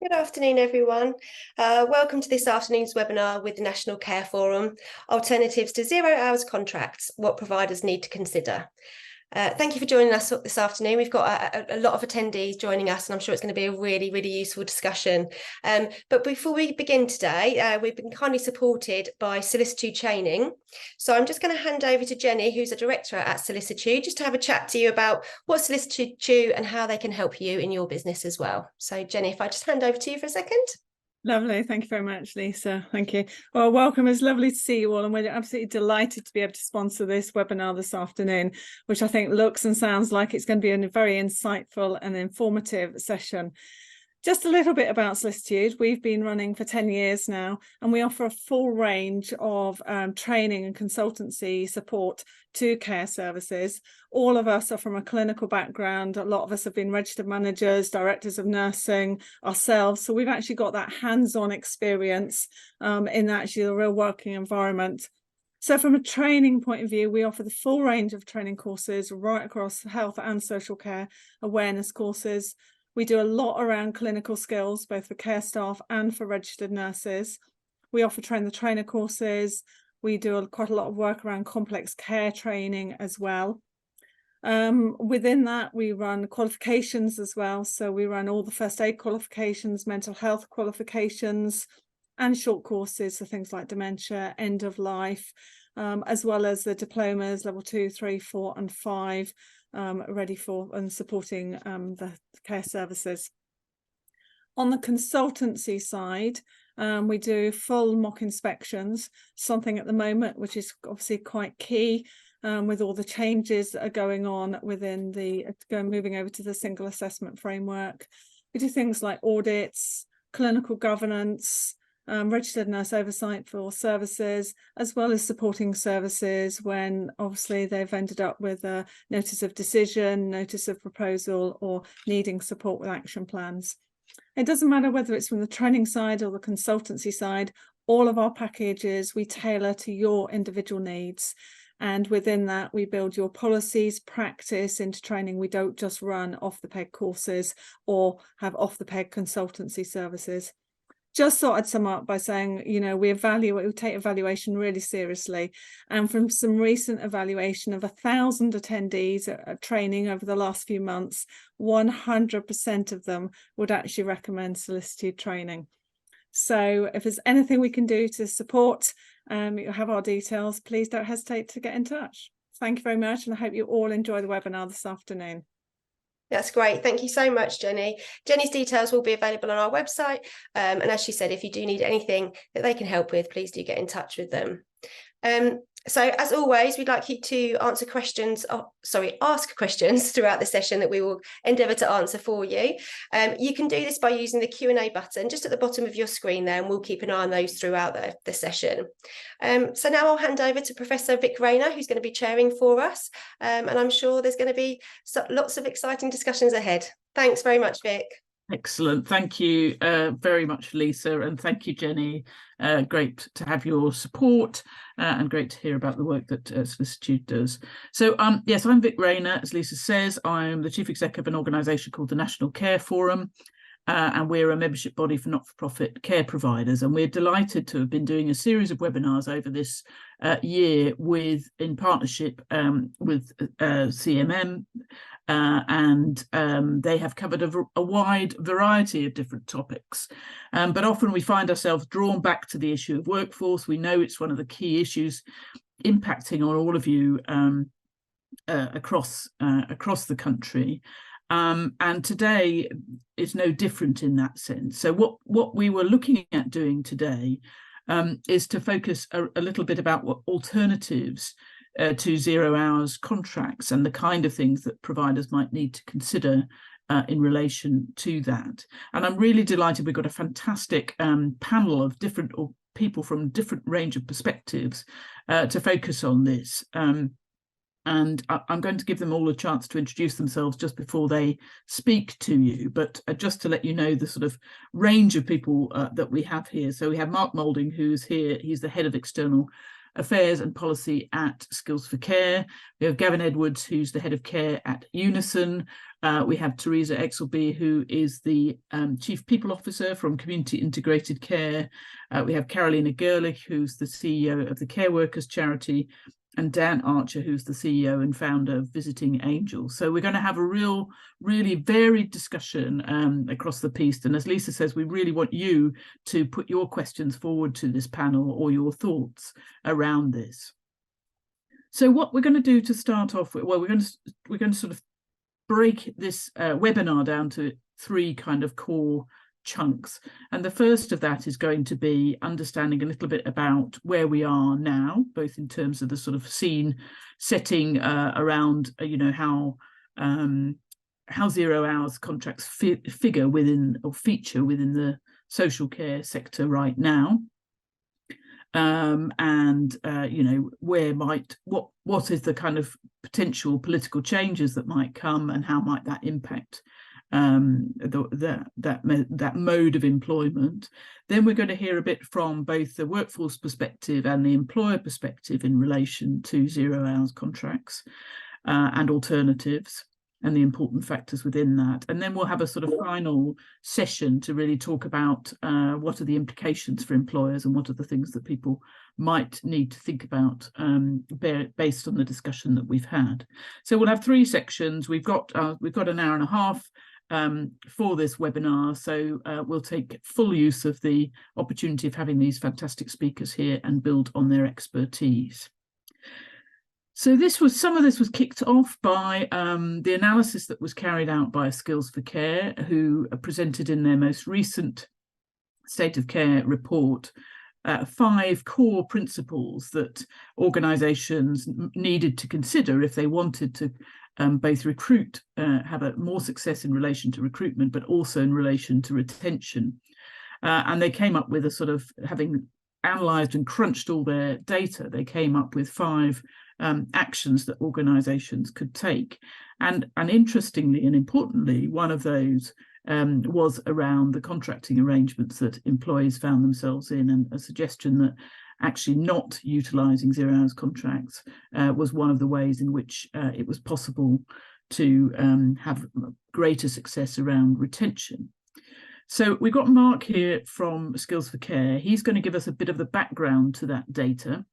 Good afternoon, everyone. Welcome to this afternoon's webinar with the National Care Forum, Alternatives to Zero Hours Contracts, What Providers Need to Consider. Thank you for joining us this afternoon. We've got a lot of attendees joining us, and I'm sure it's going to be a really, really useful discussion. But before we begin today, we've been kindly supported by Solicitude Training. So I'm just going to hand over to Jenny, who's a director at Solicitude, just to have a chat to you about what Solicitude and how they can help you in your business as well. So Jenny, if I just hand over to you for a second. Lovely. Thank you very much, Lisa. Thank you. Well, welcome. It's lovely to see you all, and we're absolutely delighted to be able to sponsor this webinar this afternoon, which I think looks and sounds like it's going to be a very insightful and informative session. Just a little bit about Solicitude. We've been running for 10 years now, and we offer a full range of training and consultancy support to care services. All of us are from a clinical background. A lot of us have been registered managers, directors of nursing ourselves. So we've actually got that hands-on experience in actually the real working environment. So from a training point of view, we offer the full range of training courses right across health and social care awareness courses. We do a lot around clinical skills, both for care staff and for registered nurses. We offer train the trainer courses. We do quite a lot of work around complex care training as well. Within that, we run qualifications as well. So we run all the first aid qualifications, mental health qualifications, and short courses, so things like dementia, end of life, as well as the diplomas, level 2, 3, 4, and 5. Ready for and supporting the care services. On the consultancy side, we do full mock inspections, something at the moment which is obviously quite key with all the changes that are going on within moving over to the single assessment framework. We do things like audits, clinical governance, registered nurse oversight for services, as well as supporting services when obviously they've ended up with a notice of decision, notice of proposal, or needing support with action plans. It doesn't matter whether it's from the training side or the consultancy side, all of our packages we tailor to your individual needs. And within that, we build your policies, practice into training. We don't just run off-the-peg courses or have off-the-peg consultancy services. Just thought I'd sum up by saying, we take evaluation really seriously. And from some recent evaluation of 1,000 attendees at training over the last few months, 100% of them would actually recommend Solicitude training. So if there's anything we can do to support, you have our details, please don't hesitate to get in touch. Thank you very much, and I hope you all enjoy the webinar this afternoon. That's great. Thank you so much, Jenny. Jenny's details will be available on our website. And as she said, if you do need anything that they can help with, please do get in touch with them. So as always, we'd like you to ask questions throughout the session that we will endeavour to answer for you. You can do this by using the Q&A button just at the bottom of your screen there, and we'll keep an eye on those throughout the session. So now I'll hand over to Professor Vic Rayner, who's going to be chairing for us. And I'm sure there's going to be lots of exciting discussions ahead. Thanks very much, Vic. Excellent. Thank you very much, Lisa, and thank you, Jenny. Great to have your support and great to hear about the work that Solicitude does. So, yes, I'm Vic Rayner. As Lisa says, I'm the Chief Executive of an organisation called the National Care Forum, and we're a membership body for not-for-profit care providers. And we're delighted to have been doing a series of webinars over this year in partnership with CMM. And they have covered a wide variety of different topics. But often we find ourselves drawn back to the issue of workforce. We know it's one of the key issues impacting on all of you across the country. And today is no different in that sense. So what we were looking at doing today is to focus a little bit about what alternatives to 0 hours contracts and the kind of things that providers might need to consider in relation to that. And I'm really delighted we've got a fantastic panel of different people from different range of perspectives to focus on this. And I'm going to give them all a chance to introduce themselves just before they speak to you. But just to let you know the sort of range of people that we have here. So we have Mark Moulding, who's here. He's the head of external Affairs and Policy at Skills for Care. We have Gavin Edwards, who's the head of care at Unison. We have Teresa Exelby, who is the Chief People Officer from Community Integrated Care. We have Carolina Gerlich, who's the CEO of the Care Workers Charity, and Dan Archer, who's the CEO and founder of Visiting Angels. So we're going to have a really varied discussion across the piece. And as Lisa says, we really want you to put your questions forward to this panel or your thoughts around this. So what we're going to do to start off with, well, we're going to sort of break this webinar down to three kind of core chunks. And the first of that is going to be understanding a little bit about where we are now, both in terms of the sort of scene setting around, how 0 hours contracts figure within or feature within the social care sector right now. What is the kind of potential political changes that might come, and how might that impact that mode of employment. Then we're going to hear a bit from both the workforce perspective and the employer perspective in relation to 0 hours contracts and alternatives, and the important factors within that. And then we'll have a sort of final session to really talk about what are the implications for employers and what are the things that people might need to think about based on the discussion that we've had. So we'll have three sections. We've got an hour and a half for this webinar, so we'll take full use of the opportunity of having these fantastic speakers here and build on their expertise. So some of this was kicked off by the analysis that was carried out by Skills for Care, who presented in their most recent State of Care report 5 core principles that organisations needed to consider if they wanted to both recruit, have more success in relation to recruitment, but also in relation to retention. And they came up with a sort of, having analysed and crunched all their data, they came up with 5 actions that organisations could take. And interestingly and importantly, one of those was around the contracting arrangements that employees found themselves in, and a suggestion that actually not utilising 0 hours contracts was one of the ways in which it was possible to have greater success around retention. So we've got Mark here from Skills for Care. He's going to give us a bit of the background to that data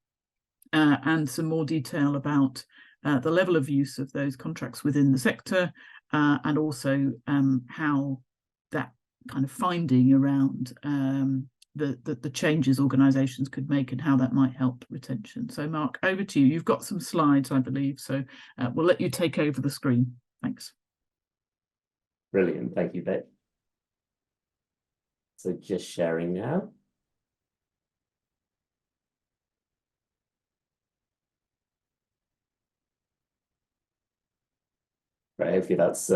and some more detail about the level of use of those contracts within the sector, and also how that kind of finding around the changes organisations could make and how that might help retention. So Mark, over to you. You've got some slides, I believe, so we'll let you take over the screen. Thanks. Brilliant, thank you, Vic. So just sharing now. Right, hopefully that's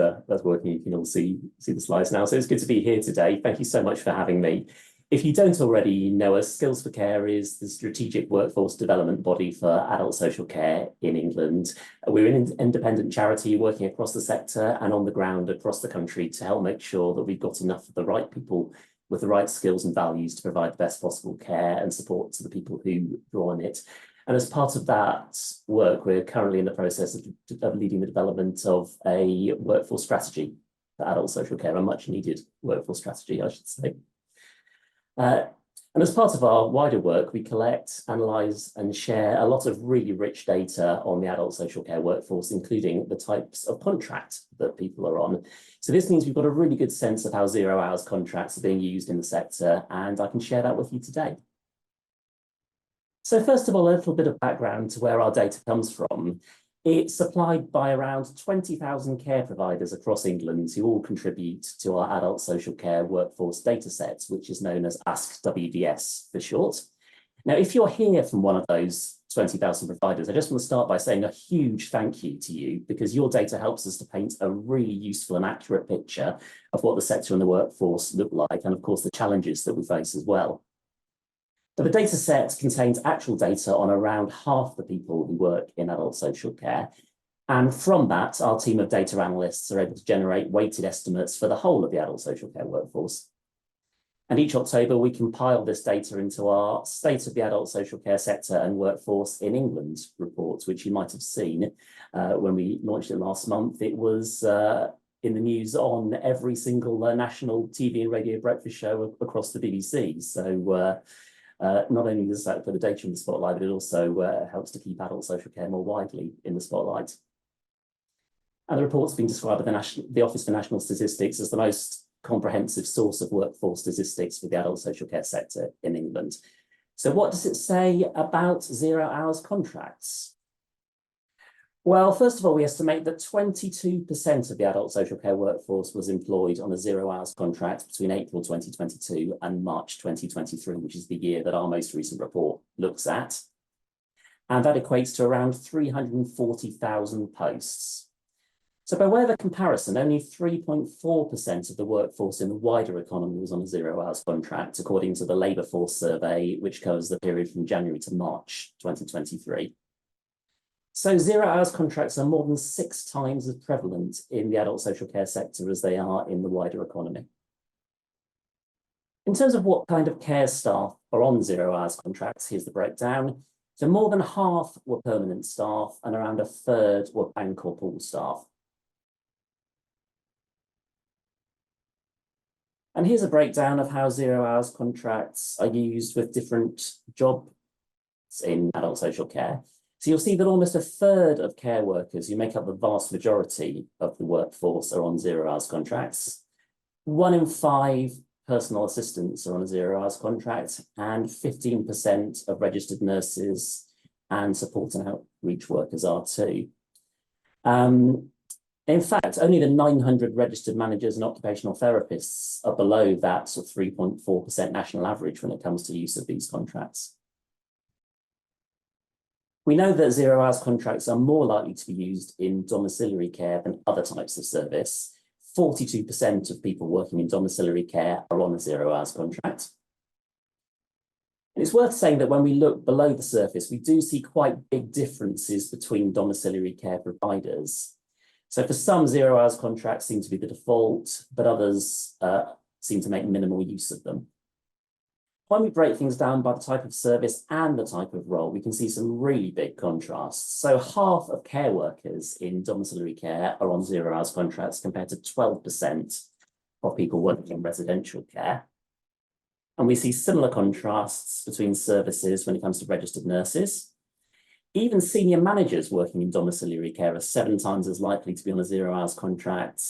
working. You can all see the slides now. So it's good to be here today. Thank you so much for having me. If you don't already know us, Skills for Care is the strategic workforce development body for adult social care in England. We're an independent charity working across the sector and on the ground across the country to help make sure that we've got enough of the right people with the right skills and values to provide the best possible care and support to the people who draw on it. And as part of that work, we're currently in the process of leading the development of a workforce strategy for adult social care, a much needed workforce strategy, I should say. And as part of our wider work, we collect, analyse and share a lot of really rich data on the adult social care workforce, including the types of contract that people are on. So this means we've got a really good sense of how 0 hours contracts are being used in the sector, and I can share that with you today. So first of all, a little bit of background to where our data comes from. It's supplied by around 20,000 care providers across England who all contribute to our adult social care workforce data set, which is known as AskWDS for short. Now, if you're here from one of those 20,000 providers, I just want to start by saying a huge thank you to you, because your data helps us to paint a really useful and accurate picture of what the sector and the workforce look like, and of course the challenges that we face as well. But the data set contains actual data on around half the people who work in adult social care. And from that, our team of data analysts are able to generate weighted estimates for the whole of the adult social care workforce. And each October, we compile this data into our State of the Adult Social Care Sector and Workforce in England report, which you might have seen when we launched it last month. It was in the news on every single national TV and radio breakfast show across the BBC. So not only does that put the data in the spotlight, but it also helps to keep adult social care more widely in the spotlight. And the report's been described by the Office for National Statistics as the most comprehensive source of workforce statistics for the adult social care sector in England. So what does it say about 0 hours contracts? Well, first of all, we estimate that 22% of the adult social care workforce was employed on a 0 hours contract between April 2022 and March 2023, which is the year that our most recent report looks at. And that equates to around 340,000 posts. So by way of a comparison, only 3.4% of the workforce in the wider economy was on a 0 hours contract, according to the Labour Force Survey, which covers the period from January to March 2023. So 0 hours contracts are more than 6 times as prevalent in the adult social care sector as they are in the wider economy. In terms of what kind of care staff are on 0 hours contracts, here's the breakdown. So more than half were permanent staff and around a third were bank or pool staff. And here's a breakdown of how 0 hours contracts are used with different jobs in adult social care. So you'll see that almost a third of care workers who make up the vast majority of the workforce are on 0 hours contracts. 1 in 5 personal assistants are on a 0 hours contract, and 15% of registered nurses and support and outreach workers are too. In fact, only the 900 registered managers and occupational therapists are below that sort of 3.4% national average when it comes to use of these contracts. We know that 0 hours contracts are more likely to be used in domiciliary care than other types of service. 42% of people working in domiciliary care are on a 0 hours contract. And it's worth saying that when we look below the surface, we do see quite big differences between domiciliary care providers. So for some, 0 hours contracts seem to be the default, but others seem to make minimal use of them. When we break things down by the type of service and the type of role, we can see some really big contrasts. So half of care workers in domiciliary care are on 0 hours contracts compared to 12% of people working in residential care. And we see similar contrasts between services when it comes to registered nurses. Even senior managers working in domiciliary care are 7 times as likely to be on a 0 hours contract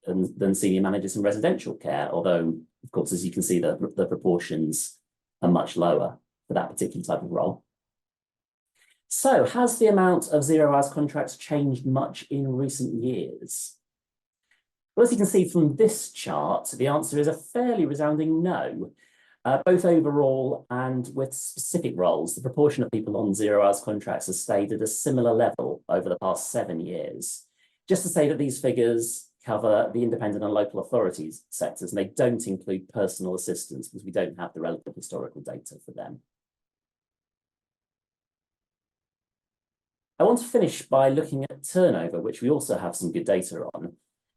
than senior managers in residential care, although, of course, as you can see, the proportions are much lower for that particular type of role. So has the amount of 0 hours contracts changed much in recent years? Well, as you can see from this chart, the answer is a fairly resounding no. Both overall and with specific roles, the proportion of people on 0 hours contracts has stayed at a similar level over the past 7 years. Just to say that these figures cover the independent and local authorities sectors, and they don't include personal assistants because we don't have the relevant historical data for them. I want to finish by looking at turnover, which we also have some good data on.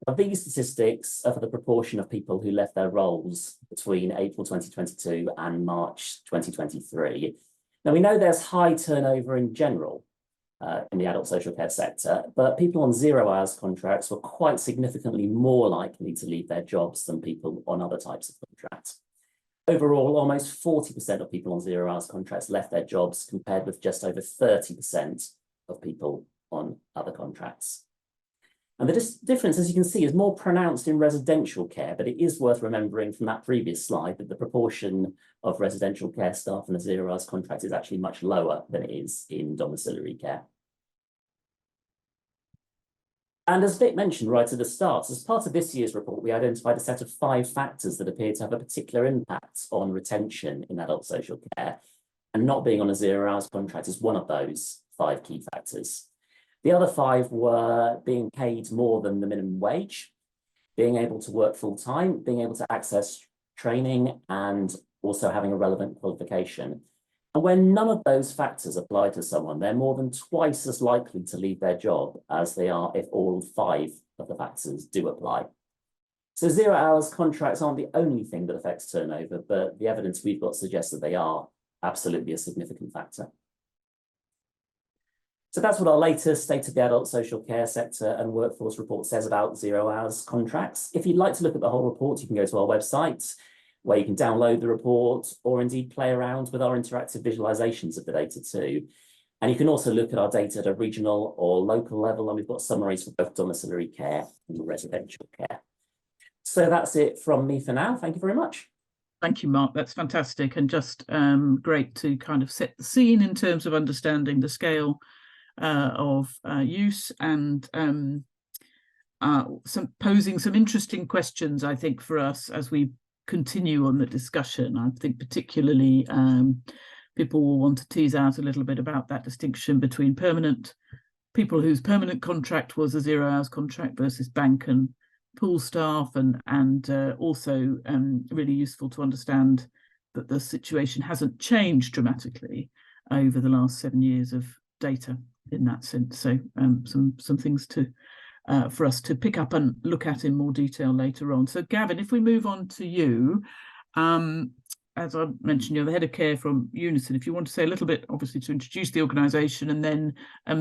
Now, these statistics are for the proportion of people who left their roles between April 2022 and March 2023. Now, we know there's high turnover in general in the adult social care sector, but people on 0 hours contracts were quite significantly more likely to leave their jobs than people on other types of contracts. Overall, almost 40% of people on 0 hours contracts left their jobs, compared with just over 30% of people on other contracts. And the difference, as you can see, is more pronounced in residential care, but it is worth remembering from that previous slide that the proportion of residential care staff in a 0 hours contract is actually much lower than it is in domiciliary care. And as Vic mentioned right at the start, as part of this year's report, we identified a set of 5 factors that appear to have a particular impact on retention in adult social care. And not being on a 0 hours contract is one of those 5 key factors. The other 5 were being paid more than the minimum wage, being able to work full time, being able to access training, and also having a relevant qualification. And when none of those factors apply to someone, they're more than twice as likely to leave their job as they are if all 5 of the factors do apply. So 0 hours contracts aren't the only thing that affects turnover, but the evidence we've got suggests that they are absolutely a significant factor. So that's what our latest State of the Adult Social Care Sector and Workforce report says about 0 hours contracts. If you'd like to look at the whole report, you can go to our website, where you can download the report or indeed play around with our interactive visualizations of the data too. And you can also look at our data at a regional or local level, and we've got summaries for both domiciliary care and residential care. So that's it from me for now. Thank you very much. Thank you, Mark. That's fantastic, and just great to kind of set the scene in terms of understanding the scale of use and posing some interesting questions, I think, for us as we continue on the discussion. I think particularly people will want to tease out a little bit about that distinction between people whose permanent contract was a 0 hours contract versus bank and pool staff, and also really useful to understand that the situation hasn't changed dramatically over the last 7 years of data in that sense. So some things to for us to pick up and look at in more detail later on. So Gavin, if we move on to you, as I mentioned, you're the head of care from Unison. If you want to say a little bit, obviously, to introduce the organisation, and then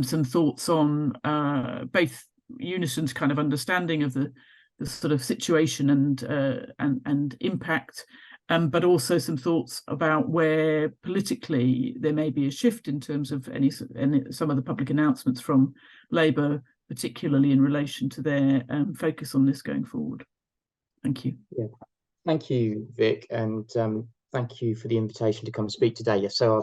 some thoughts on both Unison's kind of understanding of the sort of situation and impact, but also some thoughts about where politically there may be a shift in terms of some of the public announcements from Labour, particularly in relation to their focus on this going forward. Thank you. Yeah, thank you, Vic, and thank you for the invitation to come speak today. Yes, so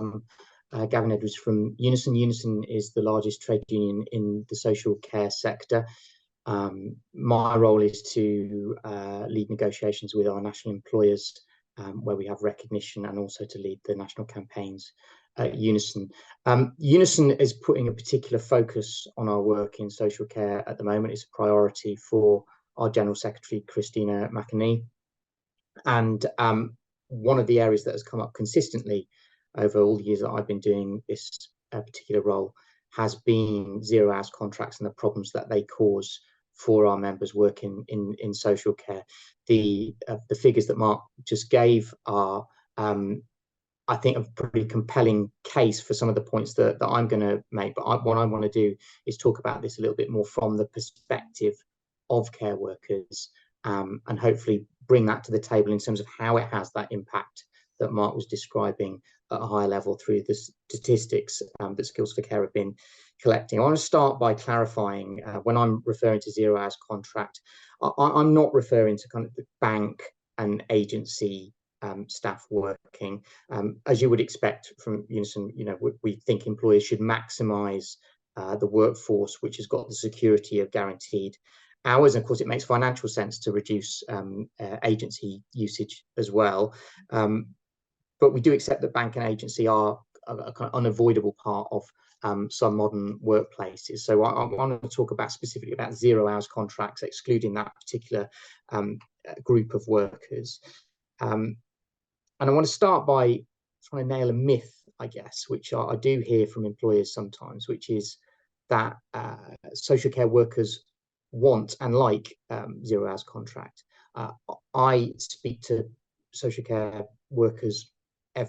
I'm Gavin Edwards from Unison. Unison is the largest trade union in the social care sector. My role is to lead negotiations with our national employers where we have recognition, and also to lead the national campaigns at Unison. Unison is putting a particular focus on our work in social care at the moment. It's a priority for our General Secretary, Christina McAnee. And one of the areas that has come up consistently over all the years that I've been doing this particular role has been 0 hours contracts and the problems that they cause for our members working in social care. The figures that Mark just gave are, I think, a pretty compelling case for some of the points that I'm going to make. But what I want to do is talk about this a little bit more from the perspective of care workers, and hopefully bring that to the table in terms of how it has that impact that Mark was describing at a higher level through the statistics that Skills for Care have been collecting. I want to start by clarifying when I'm referring to 0 hours contract, I'm not referring to kind of the bank and agency staff working. As you would expect from Unison, we think employers should maximise the workforce which has got the security of guaranteed hours. And of course, it makes financial sense to reduce agency usage as well. But we do accept that bank and agency are a kind of unavoidable part of some modern workplaces. So I want to talk about specifically about 0 hours contracts, excluding that particular group of workers. And I want to start by trying to nail a myth, I guess, which I do hear from employers sometimes, which is that social care workers want and like 0 hours contract. I speak to social care workers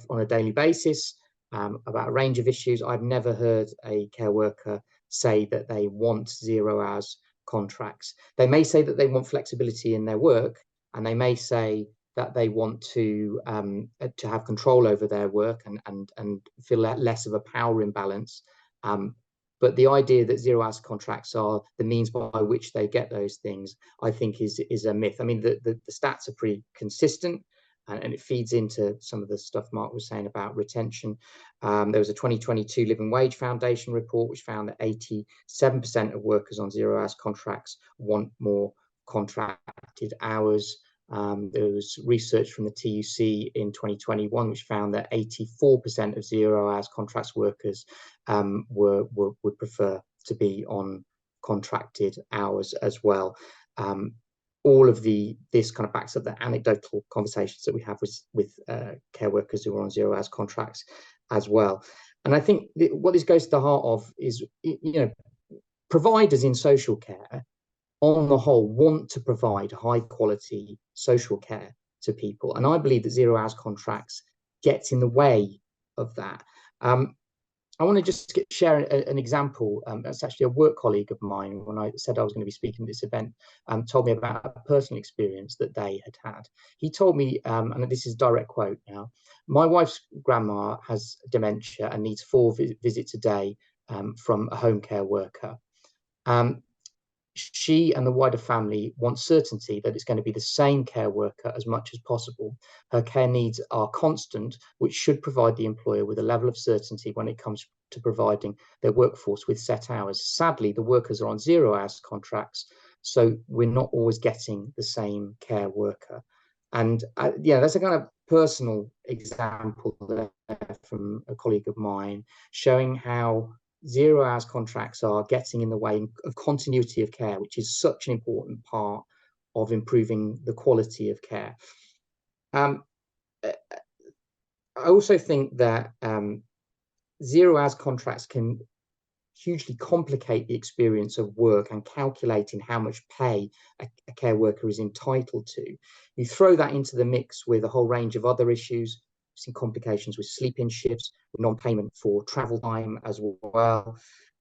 on a daily basis about a range of issues. I've never heard a care worker say that they want 0 hours contracts. They may say that they want flexibility in their work, and they may say that they want to have control over their work and feel less of a power imbalance. But the idea that 0 hours contracts are the means by which they get those things, I think is a myth. I mean, the stats are pretty consistent, and it feeds into some of the stuff Mark was saying about retention. There was a 2022 Living Wage Foundation report which found that 87% of workers on 0 hours contracts want more contracted hours. There was research from the TUC in 2021 which found that 84% of 0 hours contracts workers would prefer to be on contracted hours as well. All of this kind of backs up the anecdotal conversations that we have with care workers who are on 0 hours contracts as well. And I think what this goes to the heart of is, providers in social care on the whole want to provide high quality social care to people. And I believe that 0 hours contracts gets in the way of that. I want to just share an example. That's actually a work colleague of mine, when I said I was going to be speaking at this event, told me about a personal experience that they had had. He told me, and this is a direct quote now, "My wife's grandma has dementia and needs 4 visits a day from a home care worker. She and the wider family want certainty that it's going to be the same care worker as much as possible. Her care needs are constant, which should provide the employer with a level of certainty when it comes to providing their workforce with set hours. Sadly, the workers are on 0-hours contracts, so we're not always getting the same care worker." And yeah, that's a kind of personal example there from a colleague of mine, showing how 0-hours contracts are getting in the way of continuity of care, which is such an important part of improving the quality of care. I also think that 0-hours contracts can hugely complicate the experience of work and calculating how much pay a care worker is entitled to. You throw that into the mix with a whole range of other issues, some complications with sleep-in shifts, non-payment for travel time as well,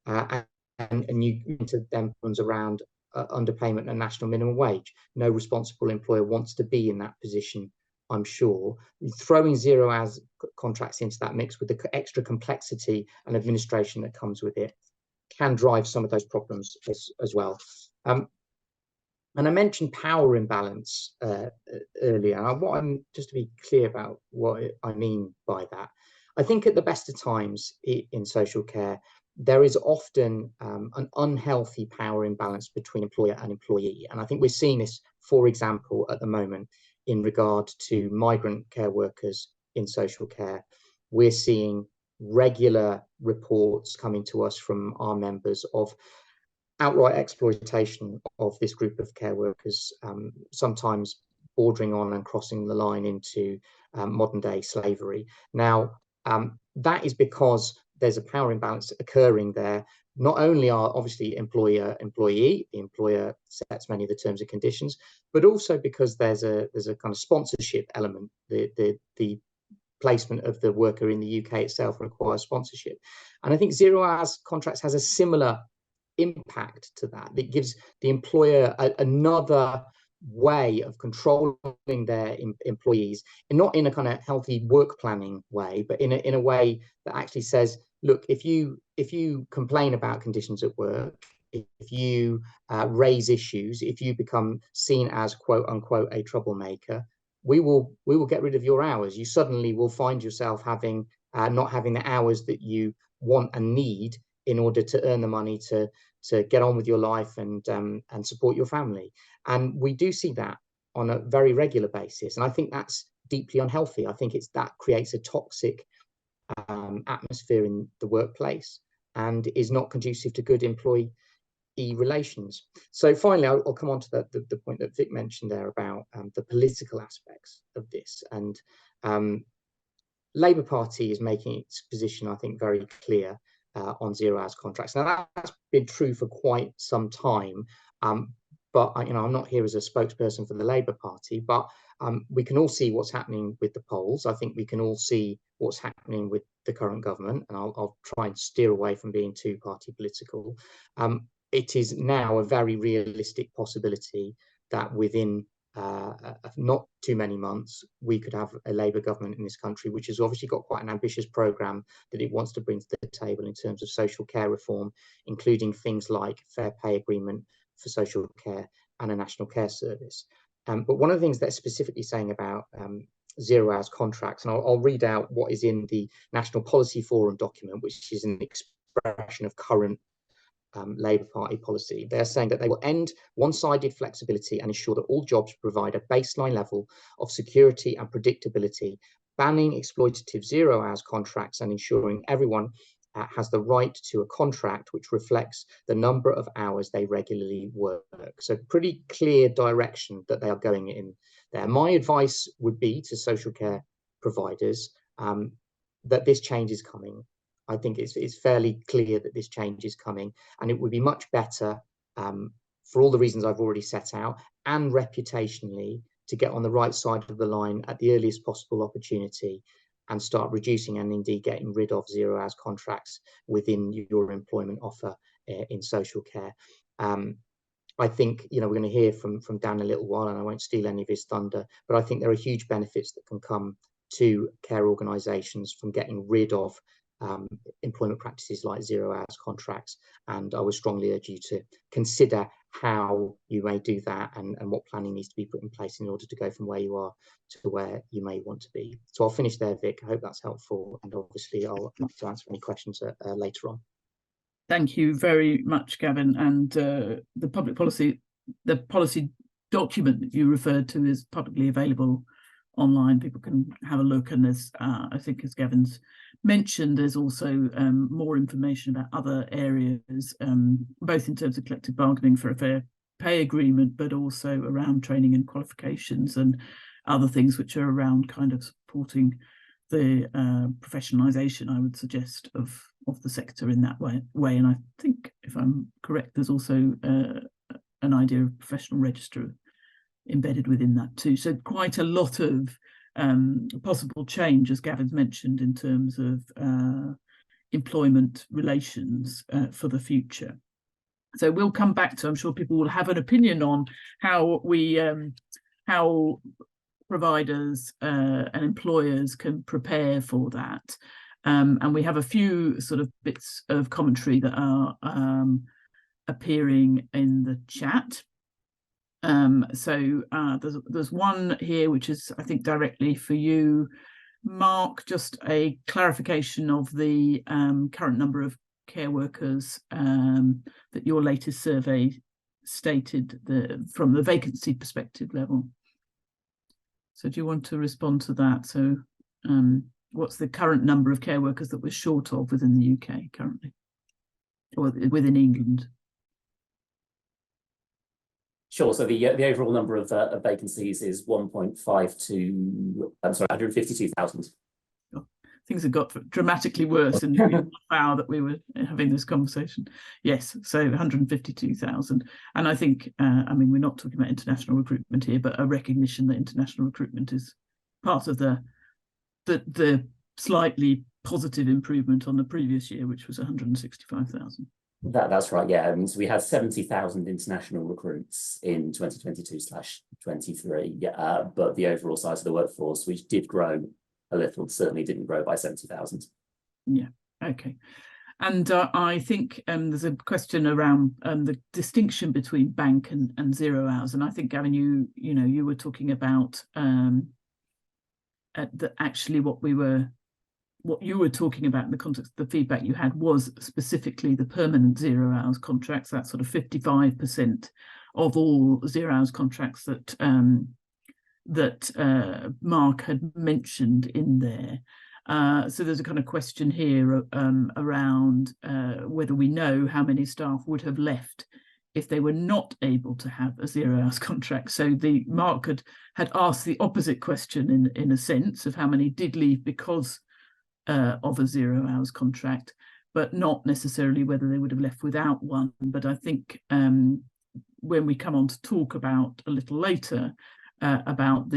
and you into them ones around underpayment and national minimum wage. No responsible employer wants to be in that position, I'm sure. Throwing 0-hours contracts into that mix with the extra complexity and administration that comes with it can drive some of those problems as well. And I mentioned power imbalance earlier. Just to be clear about what I mean by that, I think at the best of times in social care, there is often an unhealthy power imbalance between employer and employee. And I think we're seeing this, for example, at the moment in regard to migrant care workers in social care. We're seeing regular reports coming to us from our members of outright exploitation of this group of care workers, sometimes bordering on and crossing the line into modern day slavery. Now, that is because there's a power imbalance occurring there. Not only are obviously employer-employee, the employer sets many of the terms and conditions, but also because there's a kind of sponsorship element. The placement of the worker in the UK itself requires sponsorship. And I think 0-hours contracts has a similar impact to that. It gives the employer another way of controlling their employees, and not in a kind of healthy work planning way, but in a way that actually says, look, if you complain about conditions at work, if you raise issues, if you become seen as quote unquote a troublemaker, we will get rid of your hours. You suddenly will find yourself having not having the hours that you want and need in order to earn the money to get on with your life and support your family. And we do see that on a very regular basis. And I think that's deeply unhealthy. I think that creates a toxic atmosphere in the workplace and is not conducive to good employee relations. So finally, I'll come on to the point that Vic mentioned there about the political aspects of this. And Labour Party is making its position, I think, very clear on 0-hours contracts. Now, that's been true for quite some time, but I'm not here as a spokesperson for the Labour Party, but we can all see what's happening with the polls. I think we can all see what's happening with the current government, and I'll try and steer away from being too party political. It is now a very realistic possibility that within not too many months, we could have a Labour government in this country, which has obviously got quite an ambitious programme that it wants to bring to the table in terms of social care reform, including things like fair pay agreement for social care and a national care service. But one of the things they're specifically saying about 0-hours contracts, and I'll read out what is in the National Policy Forum document, which is an expression of current Labour Party policy. They're saying that they will end one-sided flexibility and ensure that all jobs provide a baseline level of security and predictability, banning exploitative 0-hours contracts and ensuring everyone has the right to a contract which reflects the number of hours they regularly work. So pretty clear direction that they are going in there. My advice would be to social care providers that this change is coming. I think it's fairly clear that this change is coming, and it would be much better for all the reasons I've already set out, and reputationally, to get on the right side of the line at the earliest possible opportunity and start reducing and indeed getting rid of 0 hours contracts within your employment offer in social care. I think, you know, we're going to hear from Dan in a little while, and I won't steal any of his thunder, but I think there are huge benefits that can come to care organisations from getting rid of employment practices like 0 hours contracts. And I would strongly urge you to consider how you may do that, and what planning needs to be put in place in order to go from where you are to where you may want to be. So I'll finish there, Vic. I hope that's helpful, and obviously I'll have to answer any questions later on. Thank you very much, Gavin. And the policy document that you referred to is publicly available online. People can have a look, and there's, I think, as Gavin's mentioned, there's also more information about other areas, both in terms of collective bargaining for a fair pay agreement, but also around training and qualifications and other things which are around kind of supporting the professionalisation, I would suggest, of the sector in that way. And I think, if I'm correct, there's also an idea of professional register embedded within that too. So quite a lot of possible change, as Gavin's mentioned, in terms of employment relations for the future. So we'll come back to, I'm sure people will have an opinion on how we how providers and employers can prepare for that. And we have a few sort of bits of commentary that are appearing in the chat. So there's one here which is, I think, directly for you, Mark, just a clarification of the current number of care workers that your latest survey stated from the vacancy perspective level. So do you want to respond to that? So what's the current number of care workers that we're short of within the UK currently, or within England? Sure. So the overall number of vacancies is 152,000. Oh, things have got dramatically worse in the hour that we were having this conversation. Yes, so 152,000. And I think, I mean, we're not talking about international recruitment here, but a recognition that international recruitment is part of the slightly positive improvement on the previous year, which was 165,000. That's right, yeah. And so we had 70,000 international recruits in 2022/23, but the overall size of the workforce, which did grow a little, certainly didn't grow by 70,000. Yeah, okay. And I think there's a question around the distinction between bank and 0 hours. And I think, Gavin, you were talking about actually what you were talking about in the context of the feedback you had was specifically the permanent 0 hours contracts. That's sort of 55% of all 0 hours contracts that Mark had mentioned in there. So there's a kind of question here around whether we know how many staff would have left if they were not able to have a 0 hours contract. So Mark had asked the opposite question in a sense of how many did leave because of a 0 hours contract, but not necessarily whether they would have left without one. But I think when we come on to talk about a little later about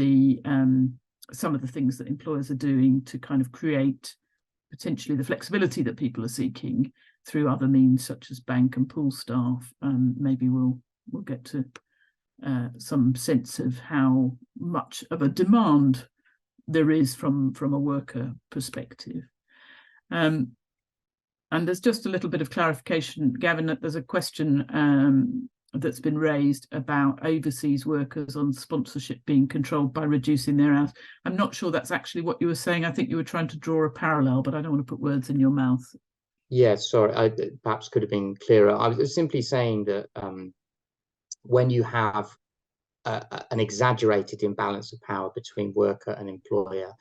some of the things that employers are doing to kind of create potentially the flexibility that people are seeking through other means such as bank and pool staff, maybe we'll get to some sense of how much of a demand there is from a worker perspective. And there's just a little bit of clarification, Gavin, that there's a question that's been raised about overseas workers on sponsorship being controlled by reducing their hours. I'm not sure that's actually what you were saying. I think you were trying to draw a parallel, but I don't want to put words in your mouth. Yeah, sorry, I perhaps could have been clearer. I was simply saying that when you have an exaggerated imbalance of power between worker and employer,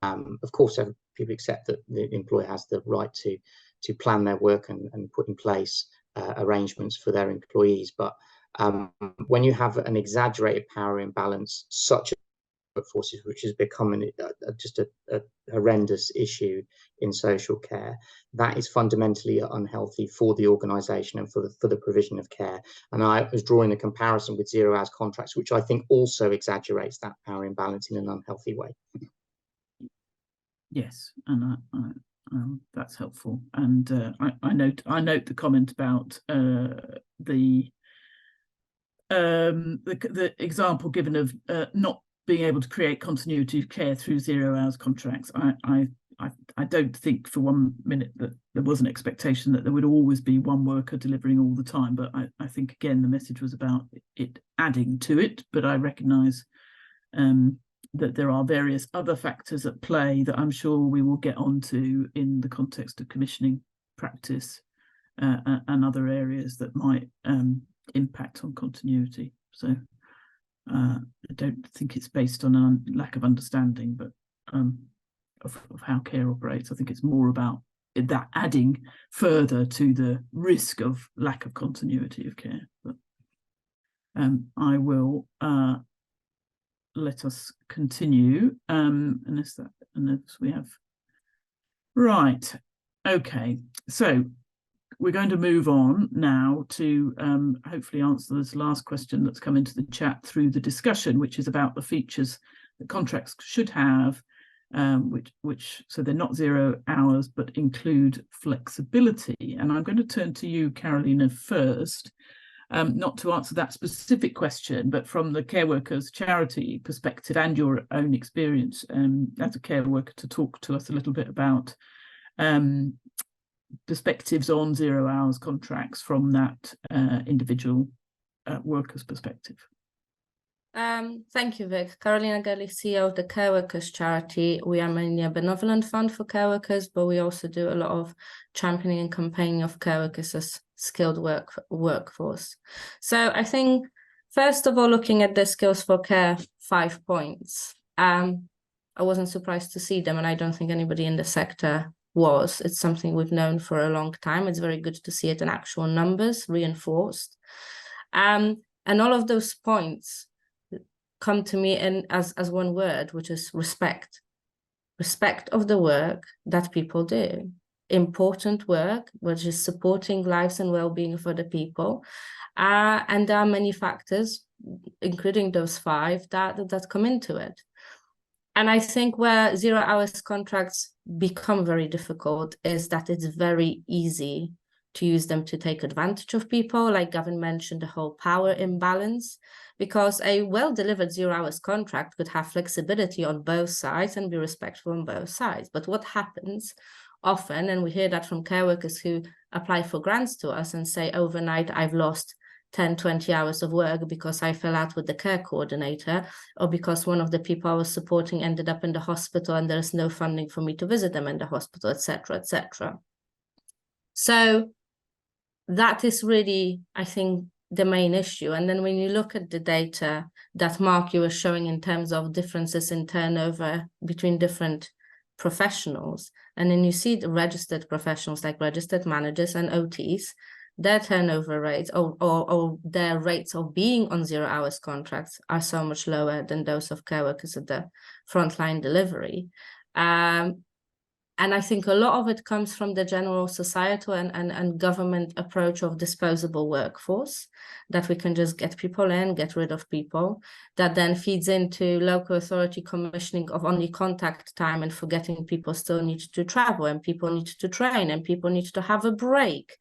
of course, people accept that the employer has the right to plan their work and put in place arrangements for their employees. But when you have an exaggerated power imbalance, such as workforces, which has become just a horrendous issue in social care, that is fundamentally unhealthy for the organisation and for the provision of care. And I was drawing a comparison with 0 hours contracts, which I think also exaggerates that power imbalance in an unhealthy way. Yes, and that's helpful. And I note the comment about the example given of not being able to create continuity of care through 0 hours contracts. I don't think for 1 minute that there was an expectation that there would always be one worker delivering all the time, but I think again the message was about it adding to it. But I recognise that there are various other factors at play that I'm sure we will get onto in the context of commissioning practice and other areas that might impact on continuity. So I don't think it's based on a lack of understanding, but of how care operates. I think it's more about that adding further to the risk of lack of continuity of care. But I will let us continue unless we have. Right. Okay. So we're going to move on now to hopefully answer this last question that's come into the chat through the discussion, which is about the features that contracts should have, which so they're not 0 hours but include flexibility. And I'm going to turn to you, Carolina, first, not to answer that specific question, but from the care workers charity perspective and your own experience as a care worker, to talk to us a little bit about perspectives on 0 hours contracts from that individual worker's perspective. Thank you, Vic. Carolina Gurley, CEO of the Care Workers Charity. We are mainly a benevolent fund for care workers, but we also do a lot of championing and campaigning of care workers as skilled workforce. So I think, first of all, looking at the skills for care 5 points, I wasn't surprised to see them, and I don't think anybody in the sector was. It's something we've known for a long time. It's very good to see it in actual numbers reinforced. And all of those points come to me as one word, which is respect. Respect of the work that people do. Important work, which is supporting lives and well-being of other people. And there are many factors, including those 5, that come into it. And I think where 0 hours contracts become very difficult is that it's very easy to use them to take advantage of people. Like Gavin mentioned, the whole power imbalance, because a well-delivered 0 hours contract could have flexibility on both sides and be respectful on both sides. But what happens often, and we hear that from care workers who apply for grants to us and say, overnight, I've lost 10, 20 hours of work because I fell out with the care coordinator, or because one of the people I was supporting ended up in the hospital and there's no funding for me to visit them in the hospital, etc., etc. So that is really, I think, the main issue. And then when you look at the data that Mark, you were showing in terms of differences in turnover between different professionals, and then you see the registered professionals like registered managers and OTs, their turnover rates or their rates of being on 0 hours contracts are so much lower than those of care workers at the frontline delivery. And I think a lot of it comes from the general societal and government approach of disposable workforce, that we can just get people in, get rid of people, that then feeds into local authority commissioning of only contact time and forgetting people still need to travel and people need to train and people need to have a break.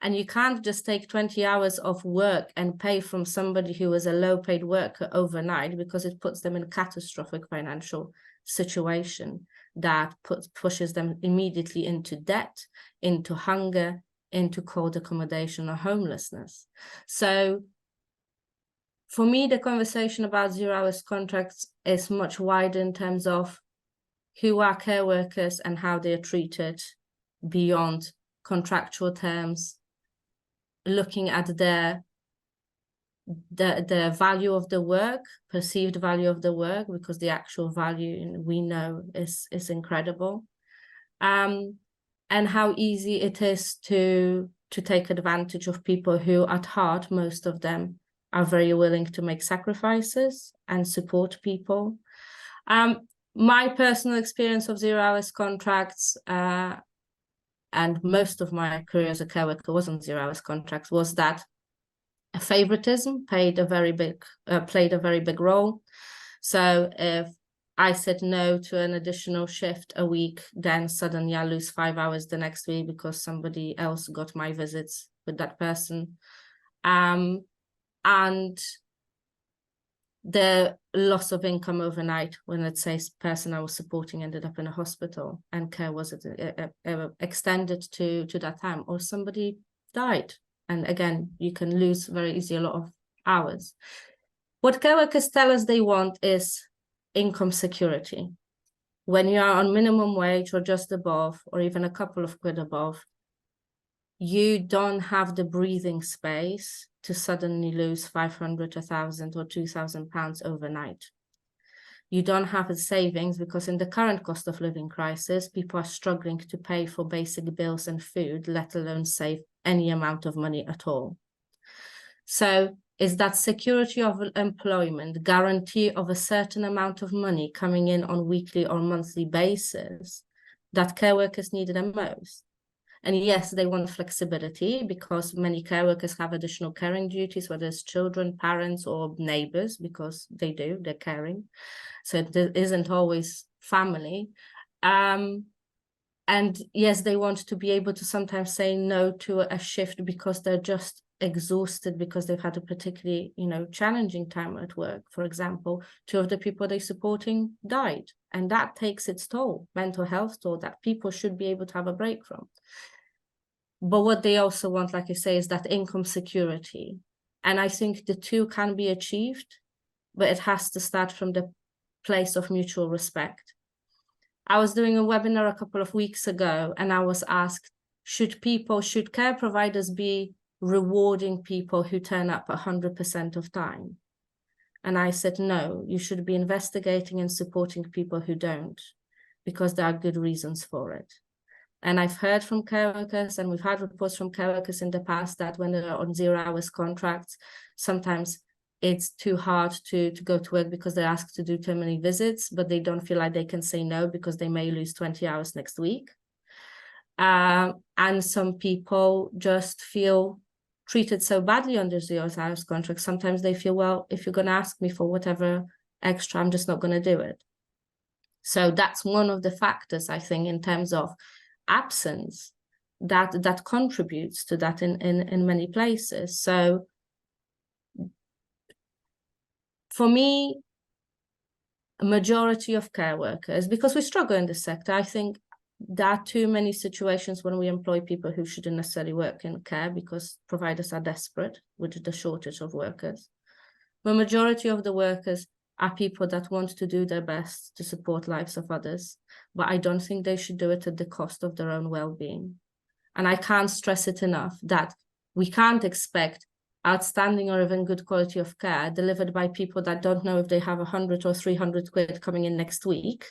And you can't just take 20 hours of work and pay from somebody who is a low-paid worker overnight, because it puts them in a catastrophic financial situation that pushes them immediately into debt, into hunger, into cold accommodation or homelessness. So for me, the conversation about 0 hours contracts is much wider in terms of who are care workers and how they are treated beyond contractual terms, looking at the value of the work, perceived value of the work, because the actual value we know is incredible, and how easy it is to take advantage of people who at heart, most of them, are very willing to make sacrifices and support people. My personal experience of 0 hours contracts, and most of my career as a care worker was on 0 hours contracts, was that favoritism played a very big role. So if I said no to an additional shift a week, then suddenly I lose 5 hours the next week because somebody else got my visits with that person. And the loss of income overnight when, let's say, person I was supporting ended up in a hospital and care was extended to that time, or somebody died. And again, you can lose very easily a lot of hours. What care workers tell us they want is income security. When you are on minimum wage or just above, or even a couple of quid above, you don't have the breathing space to suddenly lose 500, 1,000 or 2,000 pounds overnight. You don't have the savings because in the current cost of living crisis, people are struggling to pay for basic bills and food, let alone save any amount of money at all. So is that security of employment, guarantee of a certain amount of money coming in on weekly or monthly basis that care workers need the most. And yes, they want flexibility because many care workers have additional caring duties, whether it's children, parents, or neighbors, because they're caring. So it isn't always family. And yes, they want to be able to sometimes say no to a shift because they're just exhausted because they've had a particularly, challenging time at work. For example, 2 of the people they're supporting died, and that takes its toll, mental health toll, that people should be able to have a break from. But what they also want, like I say, is that income security. And I think the two can be achieved, but it has to start from the place of mutual respect. I was doing a webinar a couple of weeks ago, and I was asked, should care providers be rewarding people who turn up 100% of time? And I said, no, you should be investigating and supporting people who don't, because there are good reasons for it. And I've heard from care workers, and we've had reports from care workers in the past, that when they're on 0 hours contracts, sometimes it's too hard to go to work because they're asked to do too many visits, but they don't feel like they can say no because they may lose 20 hours next week. And some people just feel treated so badly under 0 hours contracts. Sometimes they feel, well, if you're going to ask me for whatever extra, I'm just not going to do it. So that's one of the factors, I think, in terms of absence that contributes to that in many places. So for me, a majority of care workers, because we struggle in this sector, I think there are too many situations when we employ people who shouldn't necessarily work in care because providers are desperate with the shortage of workers. The majority of the workers are people that want to do their best to support lives of others, but I don't think they should do it at the cost of their own well-being. And I can't stress it enough that we can't expect outstanding or even good quality of care delivered by people that don't know if they have 100 or 300 quid coming in next week,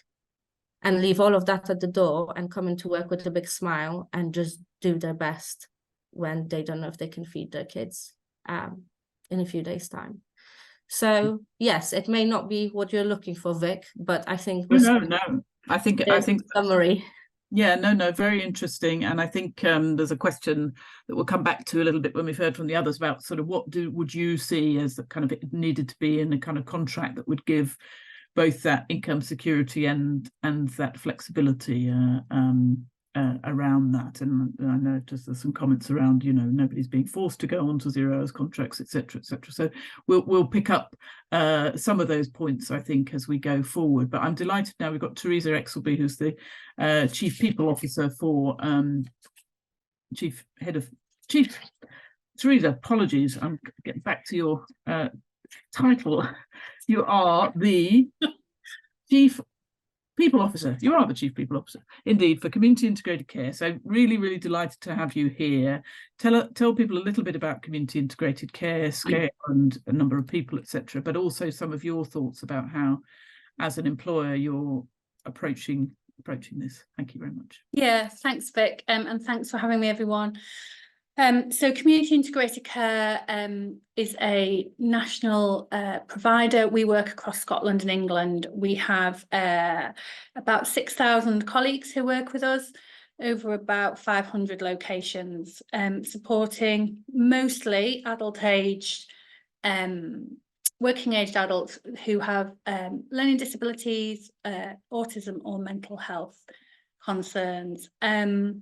and leave all of that at the door and come into work with a big smile and just do their best when they don't know if they can feed their kids in a few days' time. So yes, it may not be what you're looking for, Vic, but I think no. I think summary. Yeah, no, very interesting. And I think there's a question that we'll come back to a little bit when we've heard from the others about sort of what would you see as the kind of it needed to be in a kind of contract that would give both that income security and that flexibility around that. And I noticed there's some comments around, nobody's being forced to go on to 0 hours contracts, etc., etc. So we'll pick up some of those points, I think, as we go forward. But I'm delighted now we've got Teresa Exelby, who's the Chief People Officer for Teresa, apologies, I'm getting back to your title. You are the Chief People Officer. You are the Chief People Officer, indeed, for Community Integrated Care. So really delighted to have you here. Tell people a little bit about Community Integrated Care, scale and a number of people, etc., but also some of your thoughts about how, as an employer, you're approaching this. Thank you very much. Yeah, thanks, Vic, and thanks for having me, everyone. So Community Integrated Care is a national provider. We work across Scotland and England. We have about 6,000 colleagues who work with us over about 500 locations, supporting mostly adult-aged working aged adults who have learning disabilities, autism or mental health concerns. And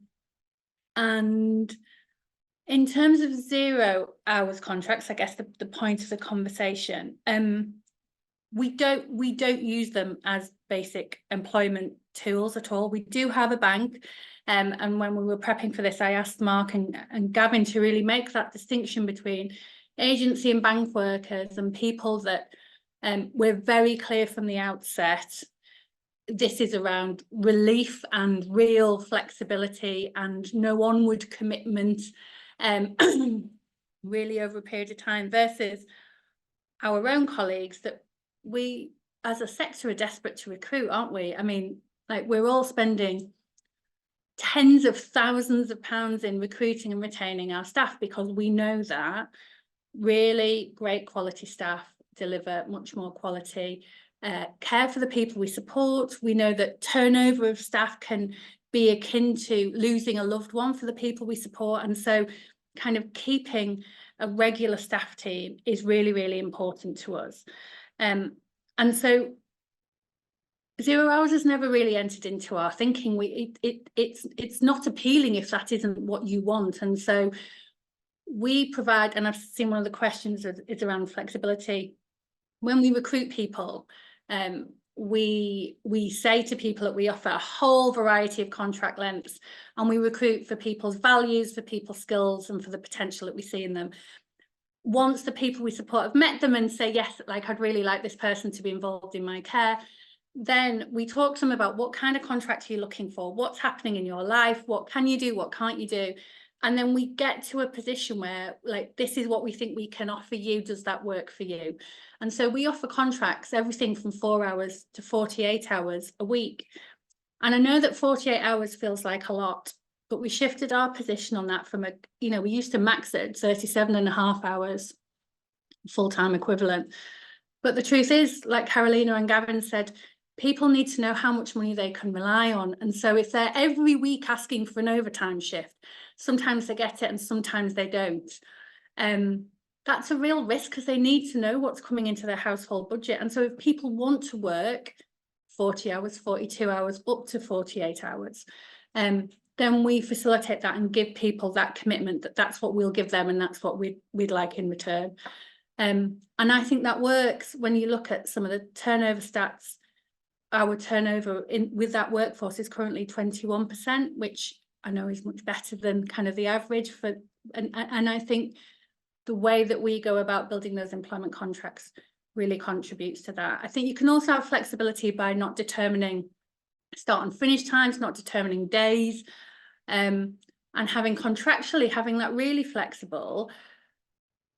in terms of 0 hours contracts, I guess the point of the conversation, we don't use them as basic employment tools at all. We do have a bank, and when we were prepping for this, I asked Mark and Gavin to really make that distinction between agency and bank workers and people that we're very clear from the outset. This is around relief and real flexibility and no onward commitment really over a period of time, versus our own colleagues that we as a sector are desperate to recruit, aren't we? I mean, like, we're all spending tens of thousands of pounds in recruiting and retaining our staff because we know that really great quality staff deliver much more quality care for the people we support. We know that turnover of staff can be akin to losing a loved one for the people we support, and so kind of keeping a regular staff team is really, really important to us. And so 0 hours has never really entered into our thinking. It's not appealing if that isn't what you want, and so we provide, and I've seen one of the questions is around flexibility. When we recruit people, we say to people that we offer a whole variety of contract lengths, and we recruit for people's values, for people's skills, and for the potential that we see in them. Once the people we support have met them and say, yes, like, I'd really like this person to be involved in my care, then we talk to them about what kind of contract are you looking for, what's happening in your life, what can you do, what can't you do. And then we get to a position where, like, this is what we think we can offer you. Does that work for you? And so we offer contracts, everything from 4 hours to 48 hours a week. And I know that 48 hours feels like a lot, but we shifted our position on that from we used to max it at 37.5 hours, full-time equivalent. But the truth is, like Carolina and Gavin said, people need to know how much money they can rely on. And so if they're every week asking for an overtime shift, sometimes they get it and sometimes they don't. That's a real risk because they need to know what's coming into their household budget. And so if people want to work 40 hours, 42 hours, up to 48 hours, then we facilitate that and give people that commitment that that's what we'll give them and that's what we'd like in return. And I think that works. When you look at some of the turnover stats, our turnover with that workforce is currently 21%, which I know is much better than kind of the average for, and I think the way that we go about building those employment contracts really contributes to that. I think you can also have flexibility by not determining start and finish times, not determining days, and having contractually having that really flexible.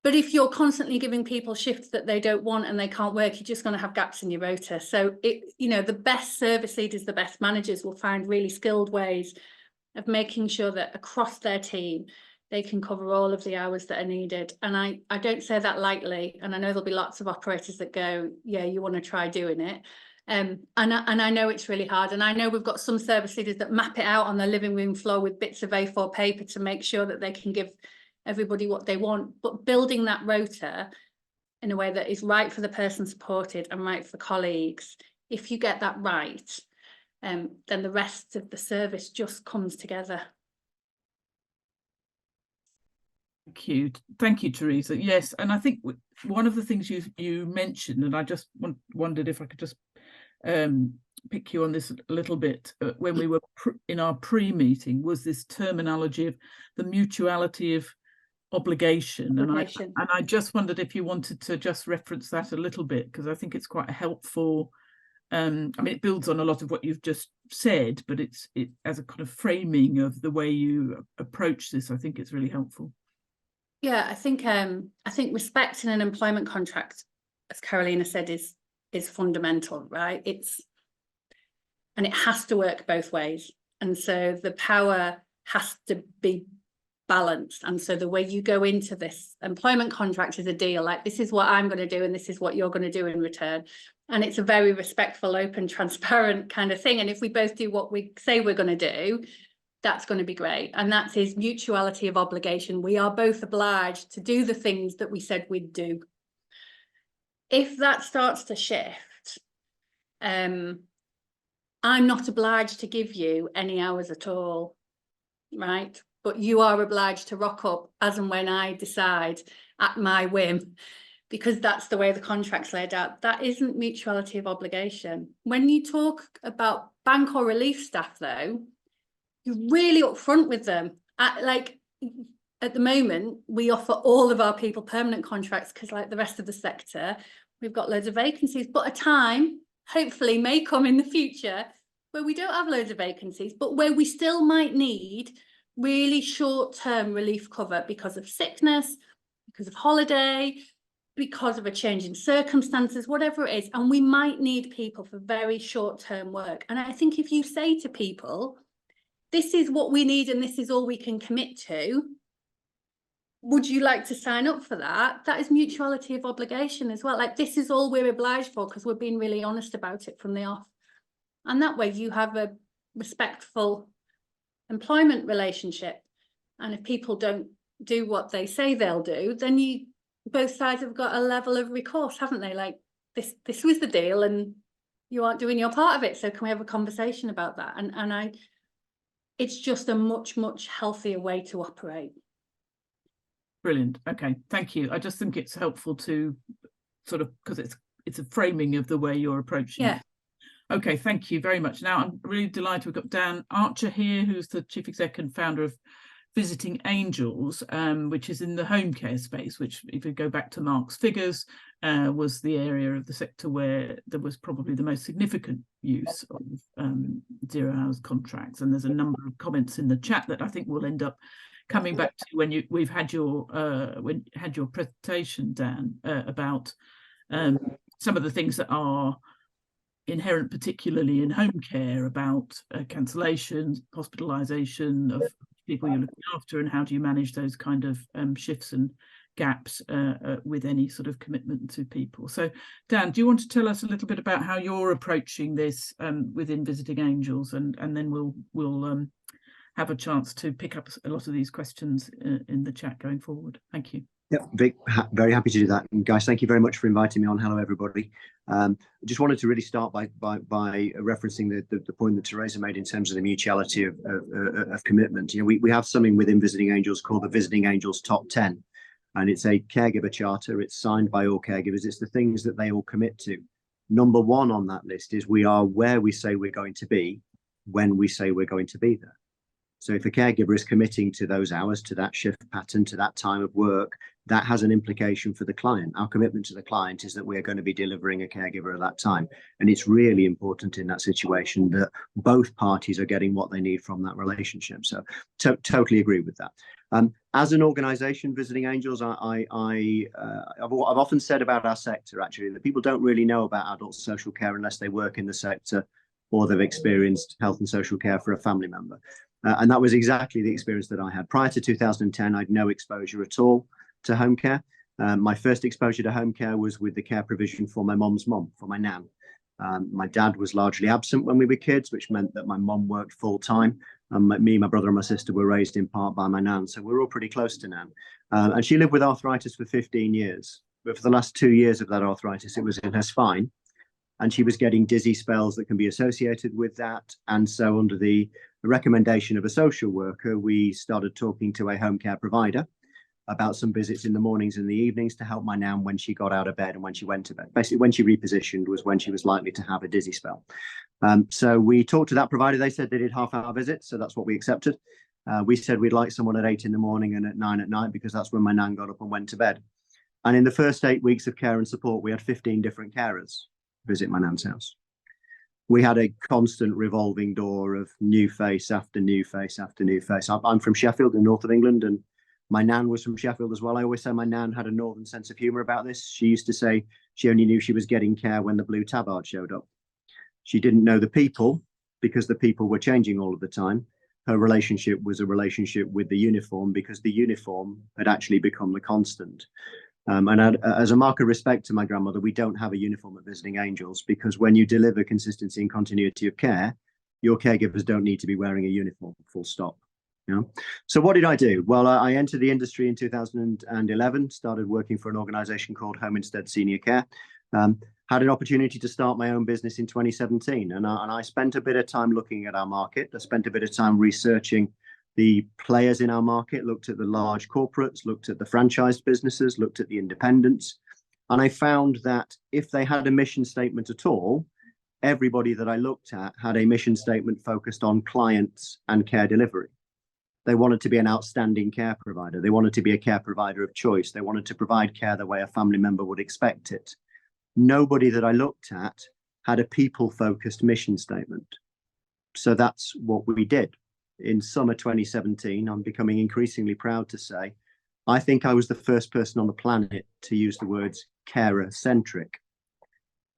But if you're constantly giving people shifts that they don't want and they can't work, you're just going to have gaps in your rota. So the best service leaders, the best managers will find really skilled ways of making sure that across their team, they can cover all of the hours that are needed. And I don't say that lightly. And I know there'll be lots of operators that go, yeah, you want to try doing it. And I know it's really hard. And I know we've got some service leaders that map it out on their living room floor with bits of A4 paper to make sure that they can give everybody what they want. But building that rota in a way that is right for the person supported and right for colleagues, if you get that right, then the rest of the service just comes together. Thank you, Teresa. Yes, and I think one of the things you mentioned, and I just wondered if I could just pick you on this a little bit when we were in our pre-meeting, was this terminology of the mutuality of obligation. And I just wondered if you wanted to just reference that a little bit, because I think it's quite helpful. I mean, it builds on a lot of what you've just said, but it as a kind of framing of the way you approach this, I think it's really helpful. Yeah, I think respect in an employment contract, as Carolina said, is fundamental, right? And it has to work both ways. And so the power has to be balanced. And so the way you go into this employment contract is a deal, like, this is what I'm going to do and this is what you're going to do in return. And it's a very respectful, open, transparent kind of thing. And if we both do what we say we're going to do, that's going to be great. And that is mutuality of obligation. We are both obliged to do the things that we said we'd do. if that starts to shift, I'm not obliged to give you any hours at all, right? But you are obliged to rock up as and when I decide at my whim, because that's the way the contract's laid out. That isn't mutuality of obligation. When you talk about bank or relief staff, though, you're really upfront with them. At the moment, we offer all of our people permanent contracts because, like the rest of the sector, we've got loads of vacancies. But a time, hopefully, may come in the future where we don't have loads of vacancies, but where we still might need really short-term relief cover because of sickness, because of holiday, because of a change in circumstances, whatever it is. And we might need people for very short-term work. And I think if you say to people, this is what we need and this is all we can commit to, would you like to sign up for that? That is mutuality of obligation as well. Like, this is all we're obliged for because we're being really honest about it from the off. And that way you have a respectful employment relationship. And if people don't do what they say they'll do, then both sides have got a level of recourse, haven't they? Like, this was the deal and you aren't doing your part of it. So can we have a conversation about that? And it's just a much, much healthier way to operate. Brilliant. Okay, thank you. I just think it's helpful to sort of, because it's a framing of the way you're approaching it. Okay, thank you very much. Now, I'm really delighted we've got Dan Archer here, who's the Chief Exec and founder of Visiting Angels, which is in the home care space, which, if you go back to Mark's figures, was the area of the sector where there was probably the most significant use of 0 hours contracts. And there's a number of comments in the chat that I think we'll end up coming back to when we've had your presentation, Dan, about some of the things that are inherent, particularly in home care, about cancellations, hospitalisation of people you're looking after, and how do you manage those kind of shifts and gaps with any sort of commitment to people. So, Dan, do you want to tell us a little bit about how you're approaching this within Visiting Angels, and then we'll have a chance to pick up a lot of these questions in the chat going forward. Thank you. Yeah, Vic, very happy to do that. And guys, thank you very much for inviting me on. Hello, everybody. I just wanted to really start by referencing the point that Teresa made in terms of the mutuality of commitment. You know, we have something within Visiting Angels called the Visiting Angels Top 10, and it's a caregiver charter. It's signed by all caregivers. It's the things that they all commit to. Number one on that list is we are where we say we're going to be when we say we're going to be there. So if a caregiver is committing to those hours, to that shift pattern, to that time of work, that has an implication for the client. Our commitment to the client is that we are going to be delivering a caregiver at that time. And it's really important in that situation that both parties are getting what they need from that relationship. So totally agree with that. As an organization, Visiting Angels, I've often said about our sector, actually, that people don't really know about adult social care unless they work in the sector or they've experienced health and social care for a family member. And that was exactly the experience that I had. Prior to 2010, I had no exposure at all to home care. My first exposure to home care was with the care provision for my mum's mum, for my nan. My dad was largely absent when we were kids, which meant that my mum worked full time. Me, my brother and my sister were raised in part by my nan. So we're all pretty close to nan. And she lived with arthritis for 15 years. But for the last 2 years of that arthritis, it was in her spine. And she was getting dizzy spells that can be associated with that. And so under the recommendation of a social worker, we started talking to a home care provider about some visits in the mornings and the evenings to help my nan when she got out of bed and when she went to bed. Basically, when she repositioned was when she was likely to have a dizzy spell. So we talked to that provider. They said they did half-hour visits, so that's what we accepted. We said we'd like someone at 8 in the morning and at 9 at night because that's when my nan got up and went to bed. And in the first 8 weeks of care and support, we had 15 different carers visit my nan's house. We had a constant revolving door of new face after new face after new face. I'm from Sheffield, in the north of England, and my nan was from Sheffield as well. I always say my nan had a northern sense of humour about this. She used to say she only knew she was getting care when the blue tabard showed up. She didn't know the people because the people were changing all of the time. Her relationship was a relationship with the uniform because the uniform had actually become the constant. And as a mark of respect to my grandmother, we don't have a uniform at Visiting Angels because when you deliver consistency and continuity of care, your caregivers don't need to be wearing a uniform, full stop. You know? So what did I do? Well, I entered the industry in 2011, started working for an organisation called Home Instead Senior Care. Had an opportunity to start my own business in 2017, and I spent a bit of time looking at our market. I spent a bit of time researching the players in our market, looked at the large corporates, looked at the franchised businesses, looked at the independents, and I found that if they had a mission statement at all, everybody that I looked at had a mission statement focused on clients and care delivery. They wanted to be an outstanding care provider. They wanted to be a care provider of choice. They wanted to provide care the way a family member would expect it. Nobody that I looked at had a people-focused mission statement. So that's what we did. In summer 2017, I'm becoming increasingly proud to say, I think I was the first person on the planet to use the words carer-centric.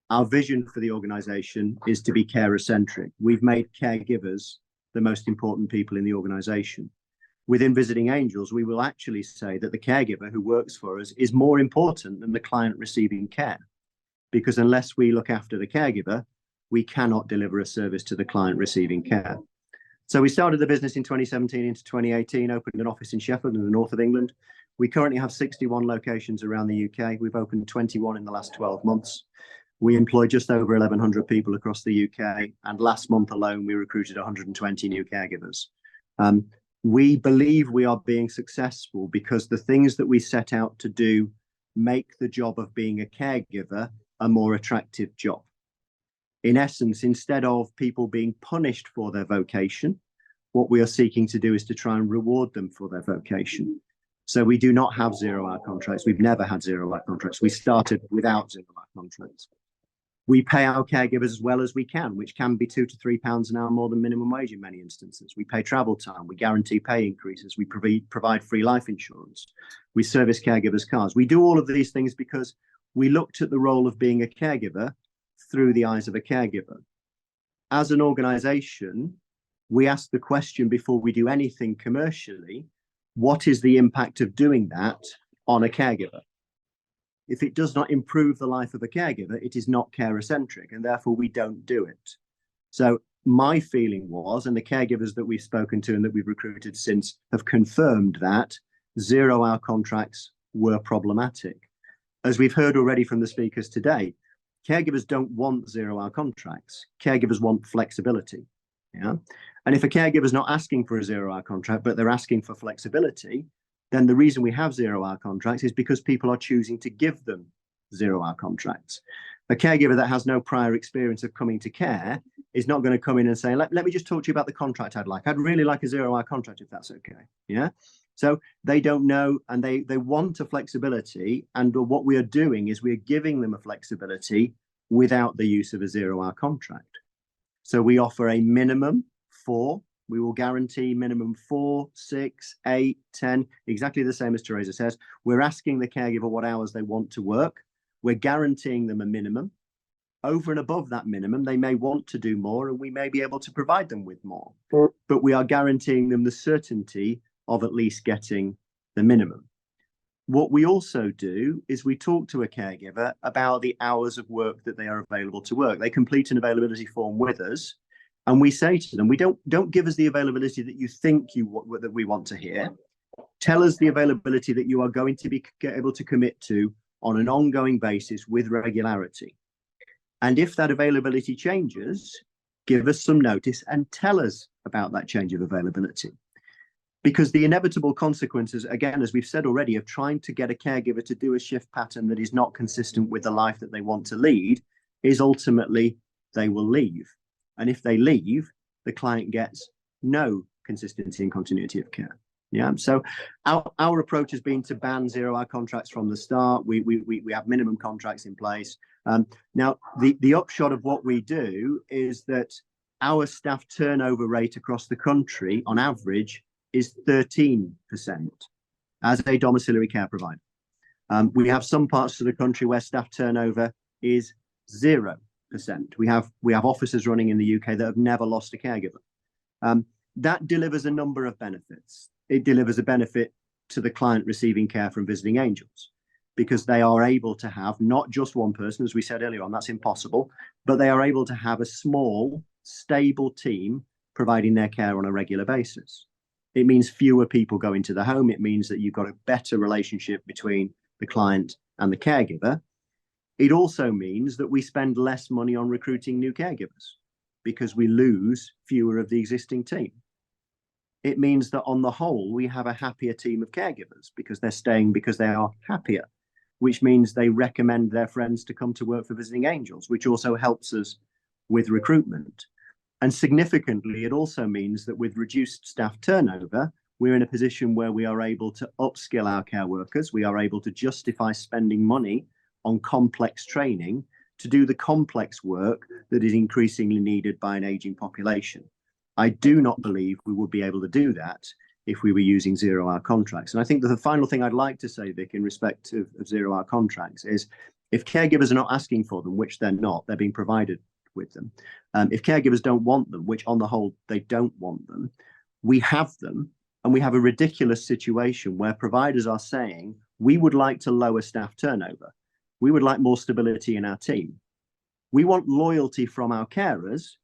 Our vision for the organisation is to be carer-centric. We've made caregivers the most important people in the organisation. Within Visiting Angels, we will actually say that the caregiver who works for us is more important than the client receiving care. Because unless we look after the caregiver, we cannot deliver a service to the client receiving care. So we started the business in 2017 into 2018, opened an office in Sheffield in the north of England. We currently have 61 locations around the UK. We've opened 21 in the last 12 months. We employ just over 1,100 people across the UK. And last month alone, we recruited 120 new caregivers. We believe we are being successful because the things that we set out to do make the job of being a caregiver a more attractive job. In essence, instead of people being punished for their vocation, what we are seeking to do is to try and reward them for their vocation. So we do not have zero-hour contracts. We've never had zero-hour contracts. We started without zero-hour contracts. We pay our caregivers as well as we can, which can be £2 to £3 an hour more than minimum wage in many instances. We pay travel time. We guarantee pay increases. We provide free life insurance. We service caregivers' cars. We do all of these things because we looked at the role of being a caregiver through the eyes of a caregiver. As an organisation, we ask the question before we do anything commercially, what is the impact of doing that on a caregiver? If it does not improve the life of a caregiver, it is not carer-centric, and therefore we don't do it. So my feeling was, and the caregivers that we've spoken to and that we've recruited since have confirmed that zero-hour contracts were problematic. As we've heard already from the speakers today, caregivers don't want zero-hour contracts. Caregivers want flexibility. Yeah. And if a caregiver is not asking for a zero-hour contract, but they're asking for flexibility, then the reason we have zero-hour contracts is because people are choosing to give them zero-hour contracts. A caregiver that has no prior experience of coming to care is not going to come in and say, let me just talk to you about the contract I'd like. I'd really like a zero-hour contract if that's okay. Yeah. So they don't know, and they want a flexibility. And what we are doing is we are giving them a flexibility without the use of a zero-hour contract. So we offer a minimum 4. We will guarantee minimum 4, 6, 8, 10, exactly the same as Teresa says. We're asking the caregiver what hours they want to work. We're guaranteeing them a minimum. Over and above that minimum, they may want to do more, and we may be able to provide them with more. But we are guaranteeing them the certainty of at least getting the minimum. What we also do is we talk to a caregiver about the hours of work that they are available to work. They complete an availability form with us, and we say to them, we don't give us the availability that you think that we want to hear. Tell us the availability that you are going to be able to commit to on an ongoing basis with regularity. And if that availability changes, give us some notice and tell us about that change of availability. Because the inevitable consequences, again, as we've said already, of trying to get a caregiver to do a shift pattern that is not consistent with the life that they want to lead is ultimately they will leave. And if they leave, the client gets no consistency and continuity of care. Yeah. So our approach has been to ban zero-hour contracts from the start. We have minimum contracts in place. Now, the upshot of what we do is that our staff turnover rate across the country, on average, is 13% as a domiciliary care provider. We have some parts of the country where staff turnover is 0%. We have offices running in the UK that have never lost a caregiver. That delivers a number of benefits. It delivers a benefit to the client receiving care from Visiting Angels, because they are able to have not just one person, as we said earlier on, that's impossible, but they are able to have a small, stable team providing their care on a regular basis. It means fewer people go into the home. It means that you've got a better relationship between the client and the caregiver. It also means that we spend less money on recruiting new caregivers because we lose fewer of the existing team. It means that on the whole, we have a happier team of caregivers because they're staying because they are happier, which means they recommend their friends to come to work for Visiting Angels, which also helps us with recruitment. And significantly, it also means that with reduced staff turnover, we're in a position where we are able to upskill our care workers. We are able to justify spending money on complex training to do the complex work that is increasingly needed by an aging population. I do not believe we would be able to do that if we were using zero-hour contracts. And I think that the final thing I'd like to say, Vic, in respect of zero-hour contracts is if caregivers are not asking for them, which they're not, they're being provided with them. If caregivers don't want them, which on the whole they don't want them, we have them, and we have a ridiculous situation where providers are saying, we would like to lower staff turnover. We would like more stability in our team. We want loyalty from our carers,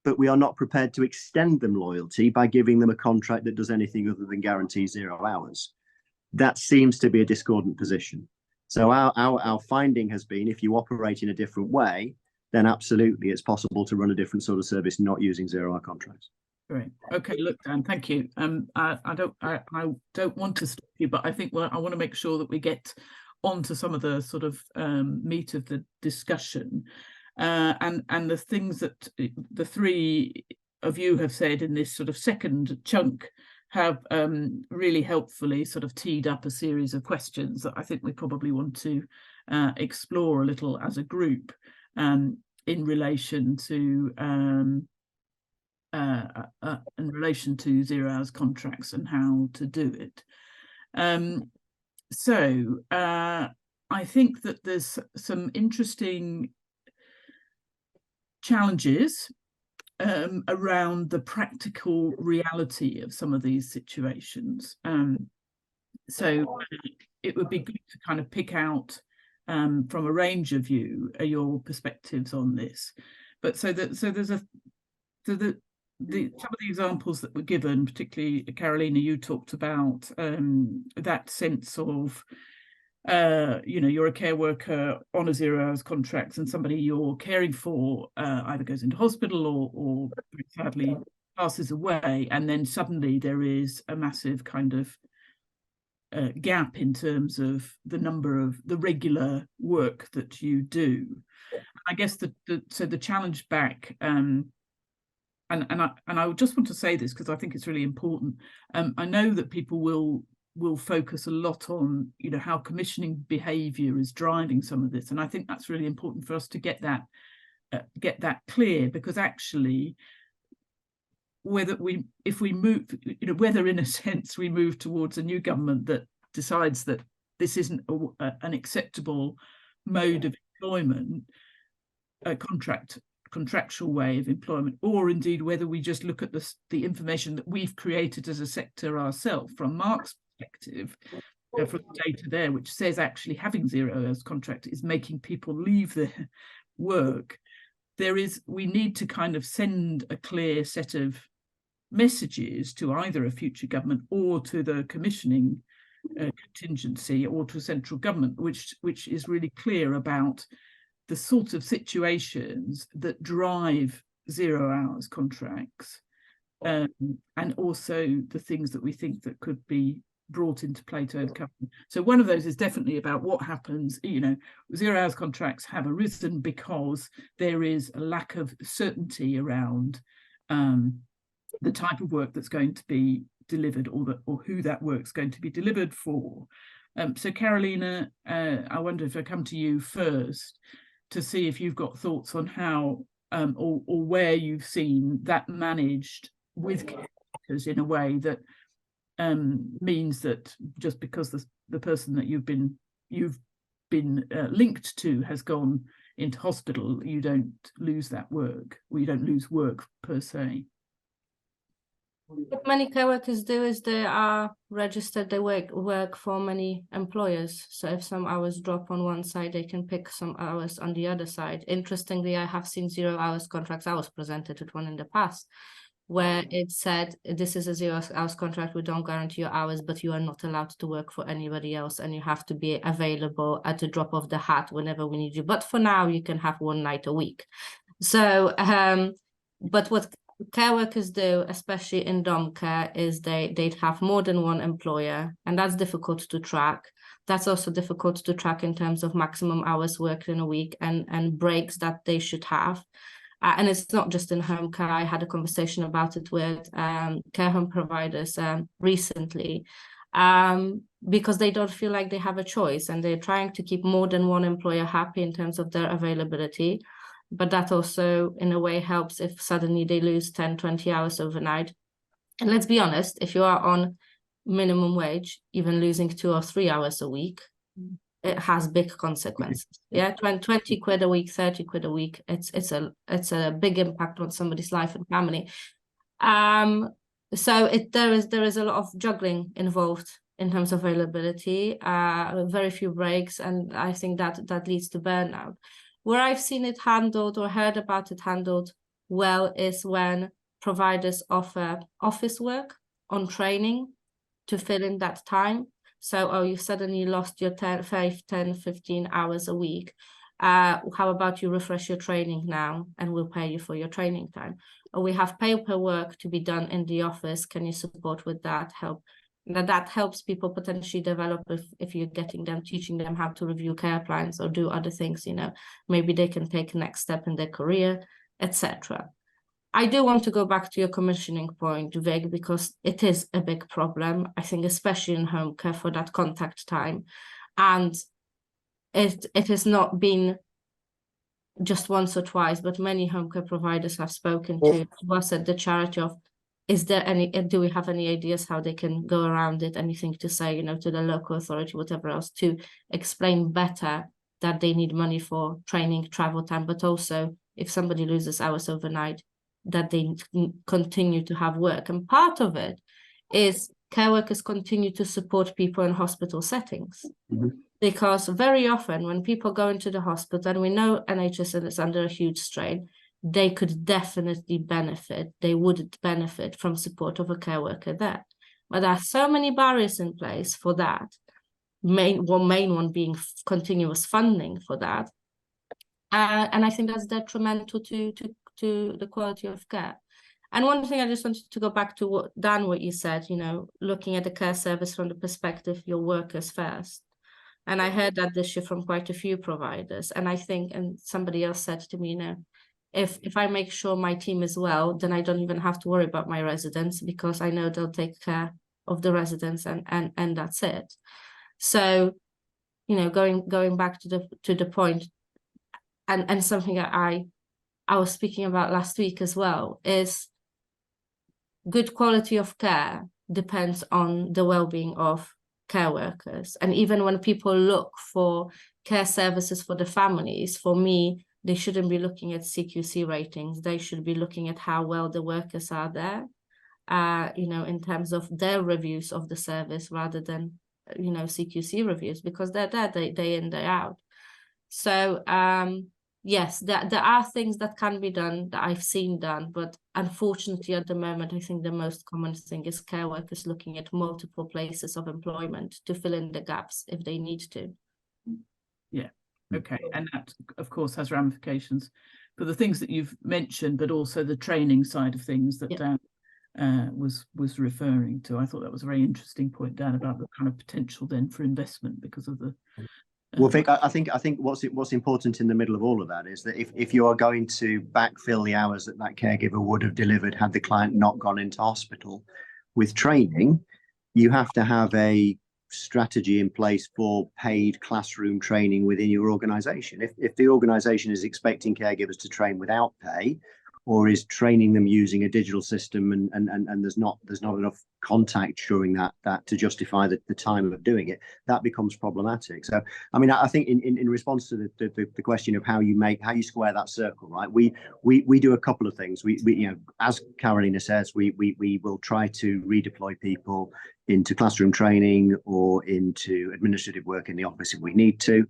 but we are not prepared to extend them loyalty by giving them a contract that does anything other than guarantee 0 hours. That seems to be a discordant position. So our finding has been, if you operate in a different way, then absolutely it's possible to run a different sort of service not using 0 hour contracts. Great. Okay, look, Dan, thank you. I don't want to stop you, but I think I want to make sure that we get onto some of the sort of meat of the discussion. And the things that the three of you have said in this sort of second chunk have really helpfully sort of teed up a series of questions that I think we probably want to explore a little as a group in relation to 0 hours contracts and how to do it. So I think that there's some interesting challenges around the practical reality of some of these situations. So it would be good to kind of pick out from a range of you your perspectives on this. But some of the examples that were given, particularly Carolina, you talked about that sense of you're a care worker on a 0 hours contract and somebody you're caring for either goes into hospital or sadly passes away, and then suddenly there is a massive kind of gap in terms of the number of the regular work that you do. I guess the challenge back, and I just want to say this because I think it's really important. I know that people will focus a lot on how commissioning behaviour is driving some of this, and I think that's really important for us to get that clear, because actually whether in a sense we move towards a new government that decides that this isn't an acceptable mode of employment, a contractual way of employment, or indeed whether we just look at the information that we've created as a sector ourselves from Mark's perspective, from the data there, which says actually having 0 hours contract is making people leave their work. We need to kind of send a clear set of messages to either a future government or to the commissioning contingency or to central government, which is really clear about the sort of situations that drive 0 hours contracts, and also the things that we think that could be brought into play to overcome. So one of those is definitely about what happens. 0 hours contracts have arisen because there is a lack of certainty around the type of work that's going to be delivered, or who that work's going to be delivered for. So Carolina, I wonder if I come to you first to see if you've got thoughts on how or where you've seen that managed with caregivers in a way that means that just because the person that you've been linked to has gone into hospital, you don't lose that work, or you don't lose work per se. What many care workers do is they are registered, they work for many employers. So if some hours drop on one side, they can pick some hours on the other side. Interestingly, I have seen 0 hours contracts. I was presented with one in the past, where it said this is a 0 hours contract, we don't guarantee your hours, but you are not allowed to work for anybody else, and you have to be available at the drop of the hat whenever we need you. But for now, you can have 1 night a week. So, but what care workers do, especially in dom care, is they'd have more than one employer, and that's difficult to track. That's also difficult to track in terms of maximum hours worked in a week and breaks that they should have. And it's not just in home care. I had a conversation about it with care home providers recently, because they don't feel like they have a choice, and they're trying to keep more than one employer happy in terms of their availability. But that also, in a way, helps if suddenly they lose 10, 20 hours overnight. And let's be honest, if you are on minimum wage, even losing 2 or 3 hours a week, it has big consequences. Yeah, 20 quid a week, 30 quid a week. It's a big impact on somebody's life and family. So there is a lot of juggling involved in terms of availability, very few breaks, and I think that leads to burnout. Where I've seen it handled or heard about it handled well is when providers offer office work on training to fill in that time. So, oh, you suddenly lost your 5, 10, 15 hours a week. How about you refresh your training now, and we'll pay you for your training time? Or we have paperwork to be done in the office. Can you support with that? Help. That helps people potentially develop if you're teaching them how to review care plans or do other things, maybe they can take a next step in their career, etc. I do want to go back to your commissioning point, Vig, because it is a big problem, I think, especially in home care for that contact time. And it has not been just once or twice, but many home care providers have spoken to us at the charity of, do we have any ideas how they can go around it? Anything to say, to the local authority, whatever else, to explain better that they need money for training, travel time, but also if somebody loses hours overnight, that they continue to have work. And part of it is care workers continue to support people in hospital settings. Because very often when people go into the hospital, and we know NHS is under a huge strain, they could definitely benefit, they would benefit from support of a care worker there. But there are so many barriers in place for that. Main one being continuous funding for that. And I think that's detrimental to the quality of care. And one thing I just wanted to go back to what you said, looking at the care service from the perspective, your workers first. And I heard that this year from quite a few providers. And I think, and somebody else said to me, if I make sure my team is well, then I don't even have to worry about my residents, because I know they'll take care of the residents and that's it. So, going back to the point, and something that I was speaking about last week as well, is good quality of care depends on the well-being of care workers. And even when people look for care services for the families, for me, they shouldn't be looking at CQC ratings. They should be looking at how well the workers are there, in terms of their reviews of the service, rather than, CQC reviews, because they're there day in, day out. So, yes, there are things that can be done, that I've seen done, but unfortunately at the moment, I think the most common thing is care workers looking at multiple places of employment to fill in the gaps if they need to. Yeah, okay. And that, of course, has ramifications for the things that you've mentioned, but also the training side of things that Dan was referring to. I thought that was a very interesting point, Dan, about the kind of potential then for investment because of the well, Vic, I think what's important in the middle of all of that is that if you are going to backfill the hours that caregiver would have delivered had the client not gone into hospital, with training, you have to have a strategy in place for paid classroom training within your organisation. If the organisation is expecting caregivers to train without pay, or is training them using a digital system and there's not enough contact during that to justify the time of doing it, that becomes problematic. So I mean, I think in response to the question of how you square that circle, right, we do a couple of things. We as Carolina says, we will try to redeploy people into classroom training or into administrative work in the office if we need to.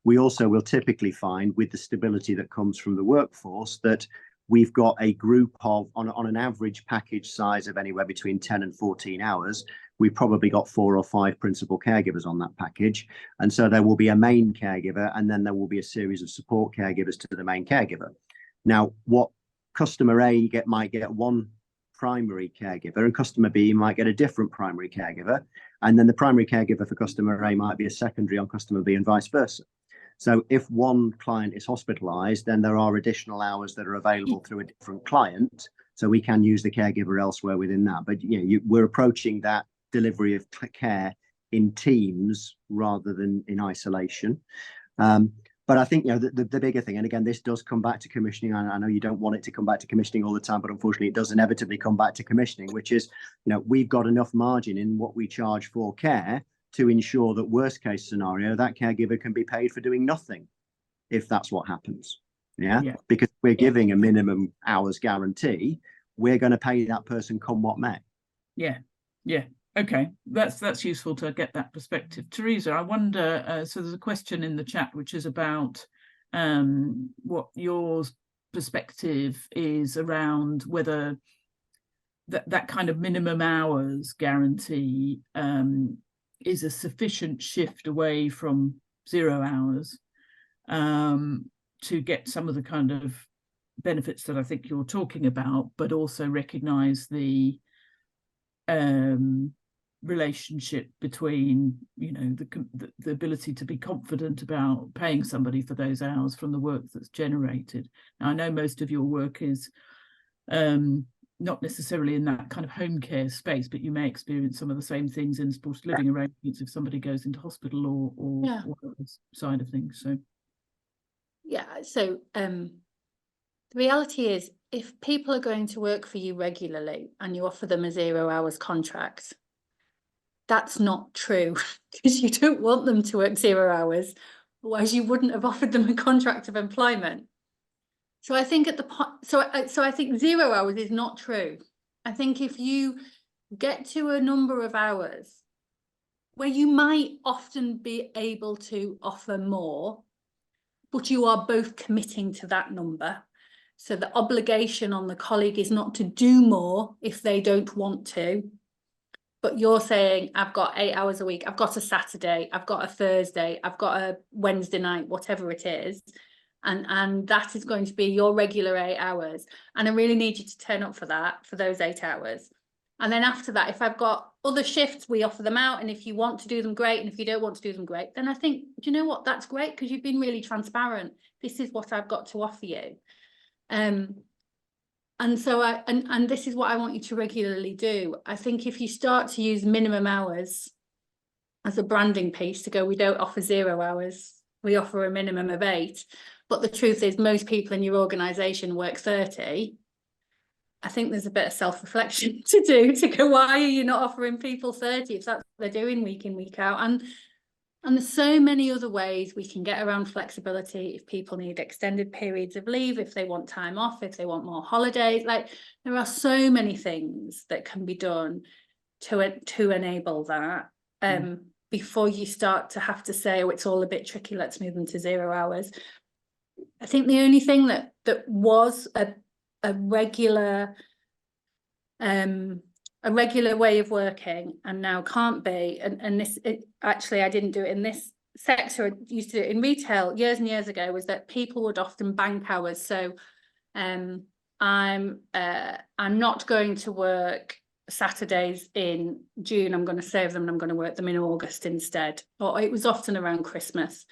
We also will typically find, with the stability that comes from the workforce, that we've got a group of, on an average package size of anywhere between 10 and 14 hours, we've probably got 4 or 5 principal caregivers on that package. And so there will be a main caregiver, and then there will be a series of support caregivers to the main caregiver. Now, what customer A might get one primary caregiver, and customer B might get a different primary caregiver. And then the primary caregiver for customer A might be a secondary on customer B, and vice versa. So if one client is hospitalized, then there are additional hours that are available through a different client. So we can use the caregiver elsewhere within that. But we're approaching that delivery of care in teams rather than in isolation. But I think the bigger thing, and again, this does come back to commissioning. I know you don't want it to come back to commissioning all the time, but unfortunately, it does inevitably come back to commissioning, which is, we've got enough margin in what we charge for care to ensure that worst case scenario, that caregiver can be paid for doing nothing, if that's what happens. Yeah. Because we're giving a minimum hours guarantee, we're going to pay that person come what may. Yeah. Okay, that's useful to get that perspective. Teresa, I wonder, so there's a question in the chat which is about what your perspective is around whether that kind of minimum hours guarantee is a sufficient shift away from 0 hours to get some of the kind of benefits that I think you're talking about, but also recognise the relationship between the ability to be confident about paying somebody for those hours from the work that's generated. Now, I know most of your work is not necessarily in that kind of home care space, but you may experience some of the same things in supported living arrangements if somebody goes into hospital or side of things. So the reality is, if people are going to work for you regularly and you offer them a 0 hours contract, that's not true, because you don't want them to work 0 hours, otherwise you wouldn't have offered them a contract of employment. So I think I think 0 hours is not true. I think if you get to a number of hours where you might often be able to offer more, but you are both committing to that number. So the obligation on the colleague is not to do more if they don't want to, but you're saying, I've got 8 hours a week, I've got a Saturday, I've got a Thursday, I've got a Wednesday night, whatever it is. And that is going to be your regular 8 hours. And I really need you to turn up for that, for those 8 hours. And then after that, if I've got other shifts, we offer them out. And if you want to do them, great. And if you don't want to do them, great. Then I think, do you know what? That's great, because you've been really transparent. This is what I've got to offer you. And so and this is what I want you to regularly do. I think if you start to use minimum hours as a branding piece to go, we don't offer 0 hours, we offer a minimum of 8. But the truth is, most people in your organisation work 30. I think there's a bit of self-reflection to do to go, why are you not offering people 30 if that's what they're doing week in, week out? And there's so many other ways we can get around flexibility. If people need extended periods of leave, if they want time off, if they want more holidays, like there are so many things that can be done to enable that before you start to have to say, oh, it's all a bit tricky, let's move them to 0 hours. I think the only thing that was a regular way of working and now can't be, and this actually I didn't do it in this sector, I used to do it in retail years and years ago, was that people would often bank hours. So I'm not going to work Saturdays in June, I'm going to save them and I'm going to work them in August instead. Or it was often around Christmas.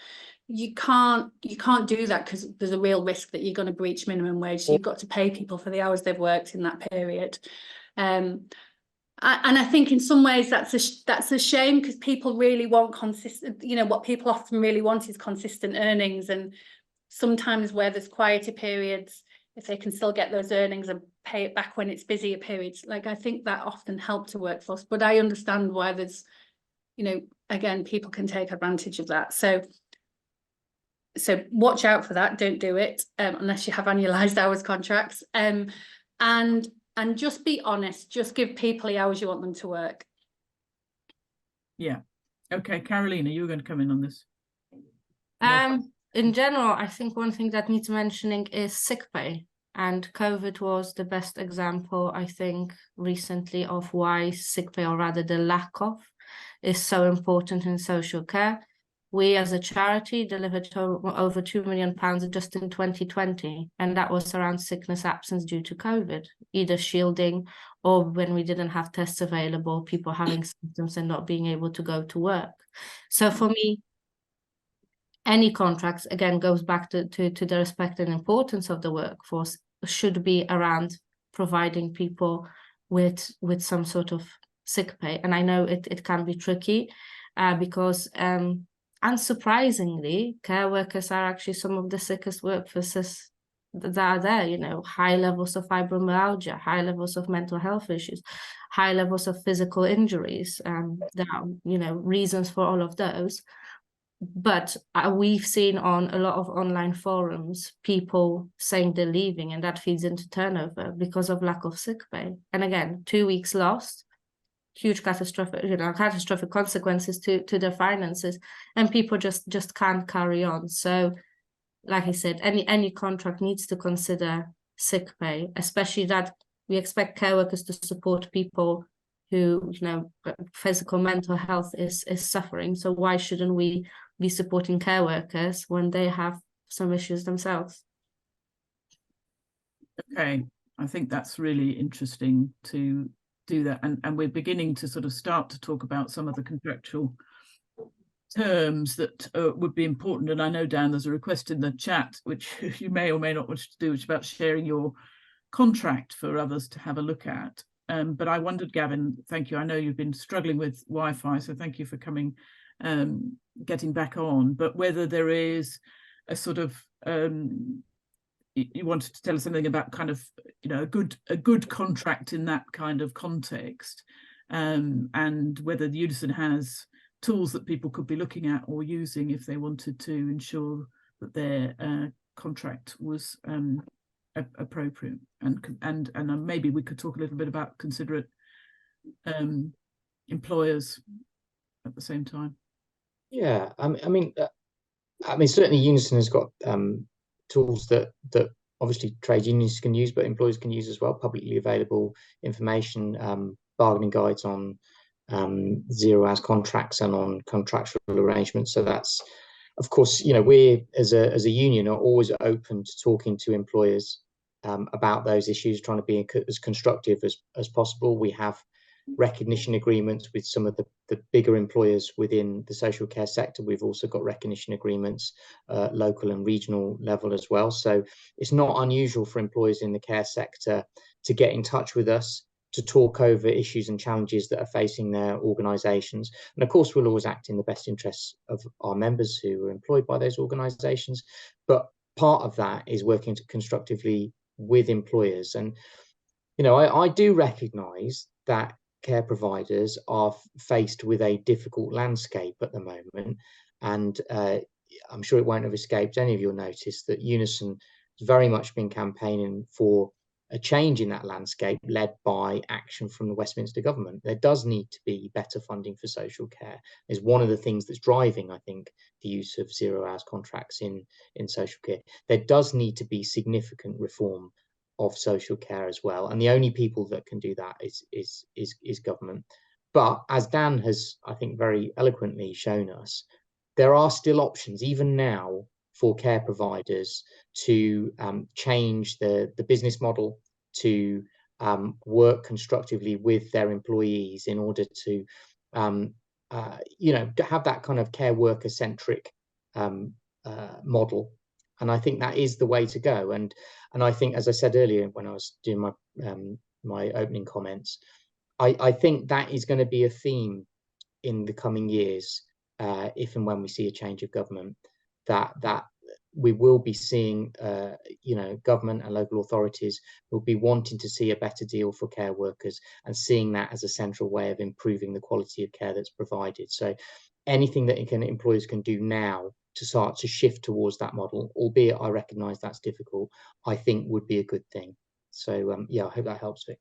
You can't do that, because there's a real risk that you're going to breach minimum wage. So you've got to pay people for the hours they've worked in that period. And I think in some ways that's a shame, because people really want consistent, what people often really want is consistent earnings. And sometimes where there's quieter periods, if they can still get those earnings and pay it back when it's busier periods, like I think that often helps a workforce. But I understand why there's, again, people can take advantage of that. So watch out for that. Don't do it unless you have annualized hours contracts. And just be honest. Just give people the hours you want them to work. Yeah. Okay, Carolina, you were going to come in on this. In general, I think one thing that needs mentioning is sick pay. And COVID was the best example, I think, recently of why sick pay, or rather the lack of, is so important in social care. We as a charity delivered over £2 million just in 2020, and that was around sickness absence due to COVID, either shielding or when we didn't have tests available, people having symptoms and not being able to go to work. So for me, any contracts, again, goes back to the respect and importance of the workforce, should be around providing people with some sort of sick pay. And I know it can be tricky because unsurprisingly, care workers are actually some of the sickest workforces that are there. You know, high levels of fibromyalgia, high levels of mental health issues, high levels of physical injuries. There are, you know, reasons for all of those. But we've seen on a lot of online forums people saying they're leaving, and that feeds into turnover because of lack of sick pay. And again, 2 weeks lost, huge catastrophic consequences to their finances, and people just can't carry on. So, like I said, any contract needs to consider sick pay, especially that we expect care workers to support people who, you know, physical, mental health is suffering. So why shouldn't we be supporting care workers when they have some issues themselves? Okay, I think that's really interesting to do that, and we're beginning to sort of start to talk about some of the contractual terms that would be important. And I know, Dan, there's a request in the chat which you may or may not want to do, which is about sharing your contract for others to have a look at. But I wondered, Gavin, thank you. I know you've been struggling with Wi-Fi, so thank you for coming, getting back on. But whether there is a sort of you wanted to tell us something about kind of, you know, a good contract in that kind of context, and whether the Unison has tools that people could be looking at or using if they wanted to ensure that their contract was appropriate, and maybe we could talk a little bit about considerate employers at the same time. Yeah, I mean, certainly Unison has got tools that obviously trade unions can use, but employers can use as well. Publicly available information, bargaining guides on 0 hours contracts and on contractual arrangements. So that's, of course, you know, we as a union are always open to talking to employers about those issues, trying to be as constructive as possible. We have recognition agreements with some of the bigger employers within the social care sector. We've also got recognition agreements local and regional level as well. So it's not unusual for employers in the care sector to get in touch with us to talk over issues and challenges that are facing their organisations. And of course, we'll always act in the best interests of our members who are employed by those organisations. But part of that is working constructively with employers. And, you know, I do recognise that care providers are faced with a difficult landscape at the moment. And I'm sure it won't have escaped any of your notice that Unison has very much been campaigning for a change in that landscape led by action from the Westminster government. There does need to be better funding for social care. Is one of the things that's driving, I think, the use of 0 hours contracts in social care. There does need to be significant reform of social care as well, and the only people that can do that is government. But as Dan has, I think, very eloquently shown us, there are still options even now for care providers to change the business model, to work constructively with their employees in order to you know, to have that kind of care worker centric model. And I think that is the way to go. And I think, as I said earlier when I was doing my my opening comments, I think that is going to be a theme in the coming years, if and when we see a change of government, that we will be seeing, you know, government and local authorities will be wanting to see a better deal for care workers and seeing that as a central way of improving the quality of care that's provided. So anything that employers can do now to start to shift towards that model, albeit I recognise that's difficult, I think would be a good thing. So yeah, I hope that helps, Vic.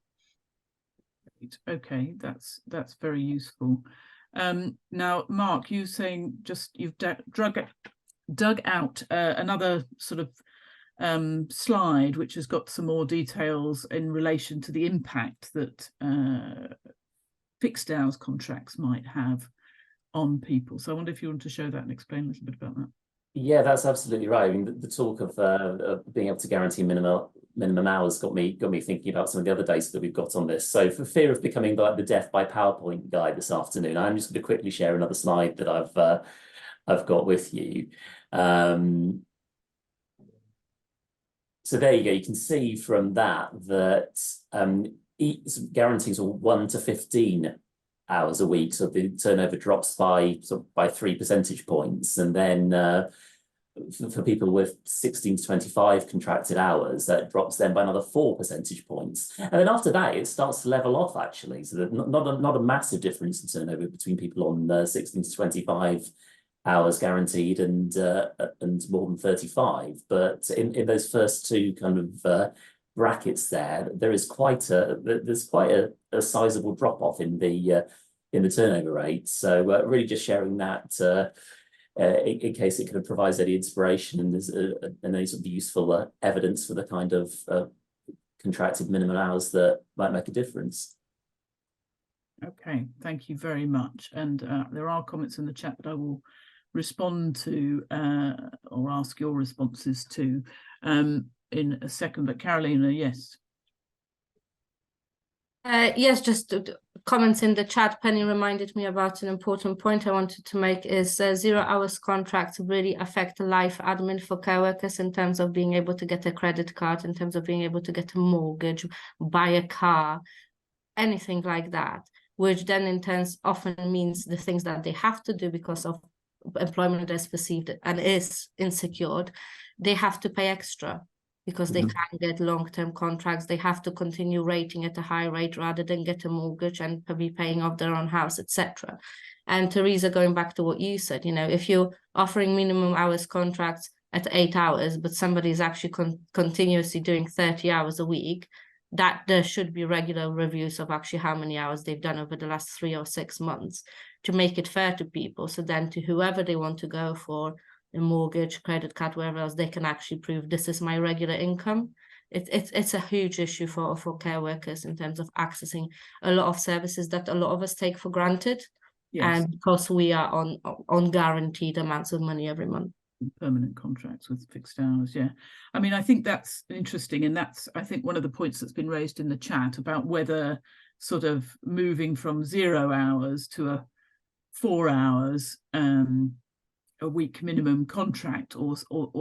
Okay, that's very useful. Now, Mark, you saying just you've dug out another sort of slide, which has got some more details in relation to the impact that fixed hours contracts might have on people. So I wonder if you want to show that and explain a little bit about that. Yeah, that's absolutely right. I mean, the talk of being able to guarantee minimum hours got me thinking about some of the other data that we've got on this. So for fear of becoming like the death by PowerPoint guy this afternoon, I'm just going to quickly share another slide that I've got with you. So there you go. You can see from that guarantees are 1 to 15 hours a week, so the turnover drops by 3 percentage points, and then for people with 16 to 25 contracted hours, that drops then by another 4 percentage points, and then after that it starts to level off actually. So that not a massive difference in turnover between people on 16 to 25 hours guaranteed and more than 35, but in those first two kind of brackets there is quite a sizable drop off in the turnover rate. So really just sharing that in case it kind of provides any inspiration and any sort of useful evidence for the kind of contracted minimum hours that might make a difference. Okay, thank you very much. And there are comments in the chat that I will respond to or ask your responses to in a second. But Carolina, yes. Yes, just comments in the chat. Penny reminded me about an important point I wanted to make is 0 hours contracts really affect life admin for care workers in terms of being able to get a credit card, in terms of being able to get a mortgage, buy a car, anything like that, which then in turn often means the things that they have to do because of employment as perceived and is insecure, they have to pay extra because they can't get long-term contracts. They have to continue rating at a high rate rather than get a mortgage and be paying off their own house, etc. And Teresa, going back to what you said, you know, if you're offering minimum hours contracts at 8 hours, but somebody is actually continuously doing 30 hours a week, that there should be regular reviews of actually how many hours they've done over the last 3 or 6 months to make it fair to people. So then to whoever they want to go for, a mortgage, credit card, wherever else, they can actually prove this is my regular income. It's a huge issue for care workers in terms of accessing a lot of services that a lot of us take for granted. Yes. And because we are on guaranteed amounts of money every month. Permanent contracts with fixed hours, yeah. I mean, I think that's interesting, and that's, I think, one of the points that's been raised in the chat about whether sort of moving from 0 hours to a 4 hours a week minimum contract or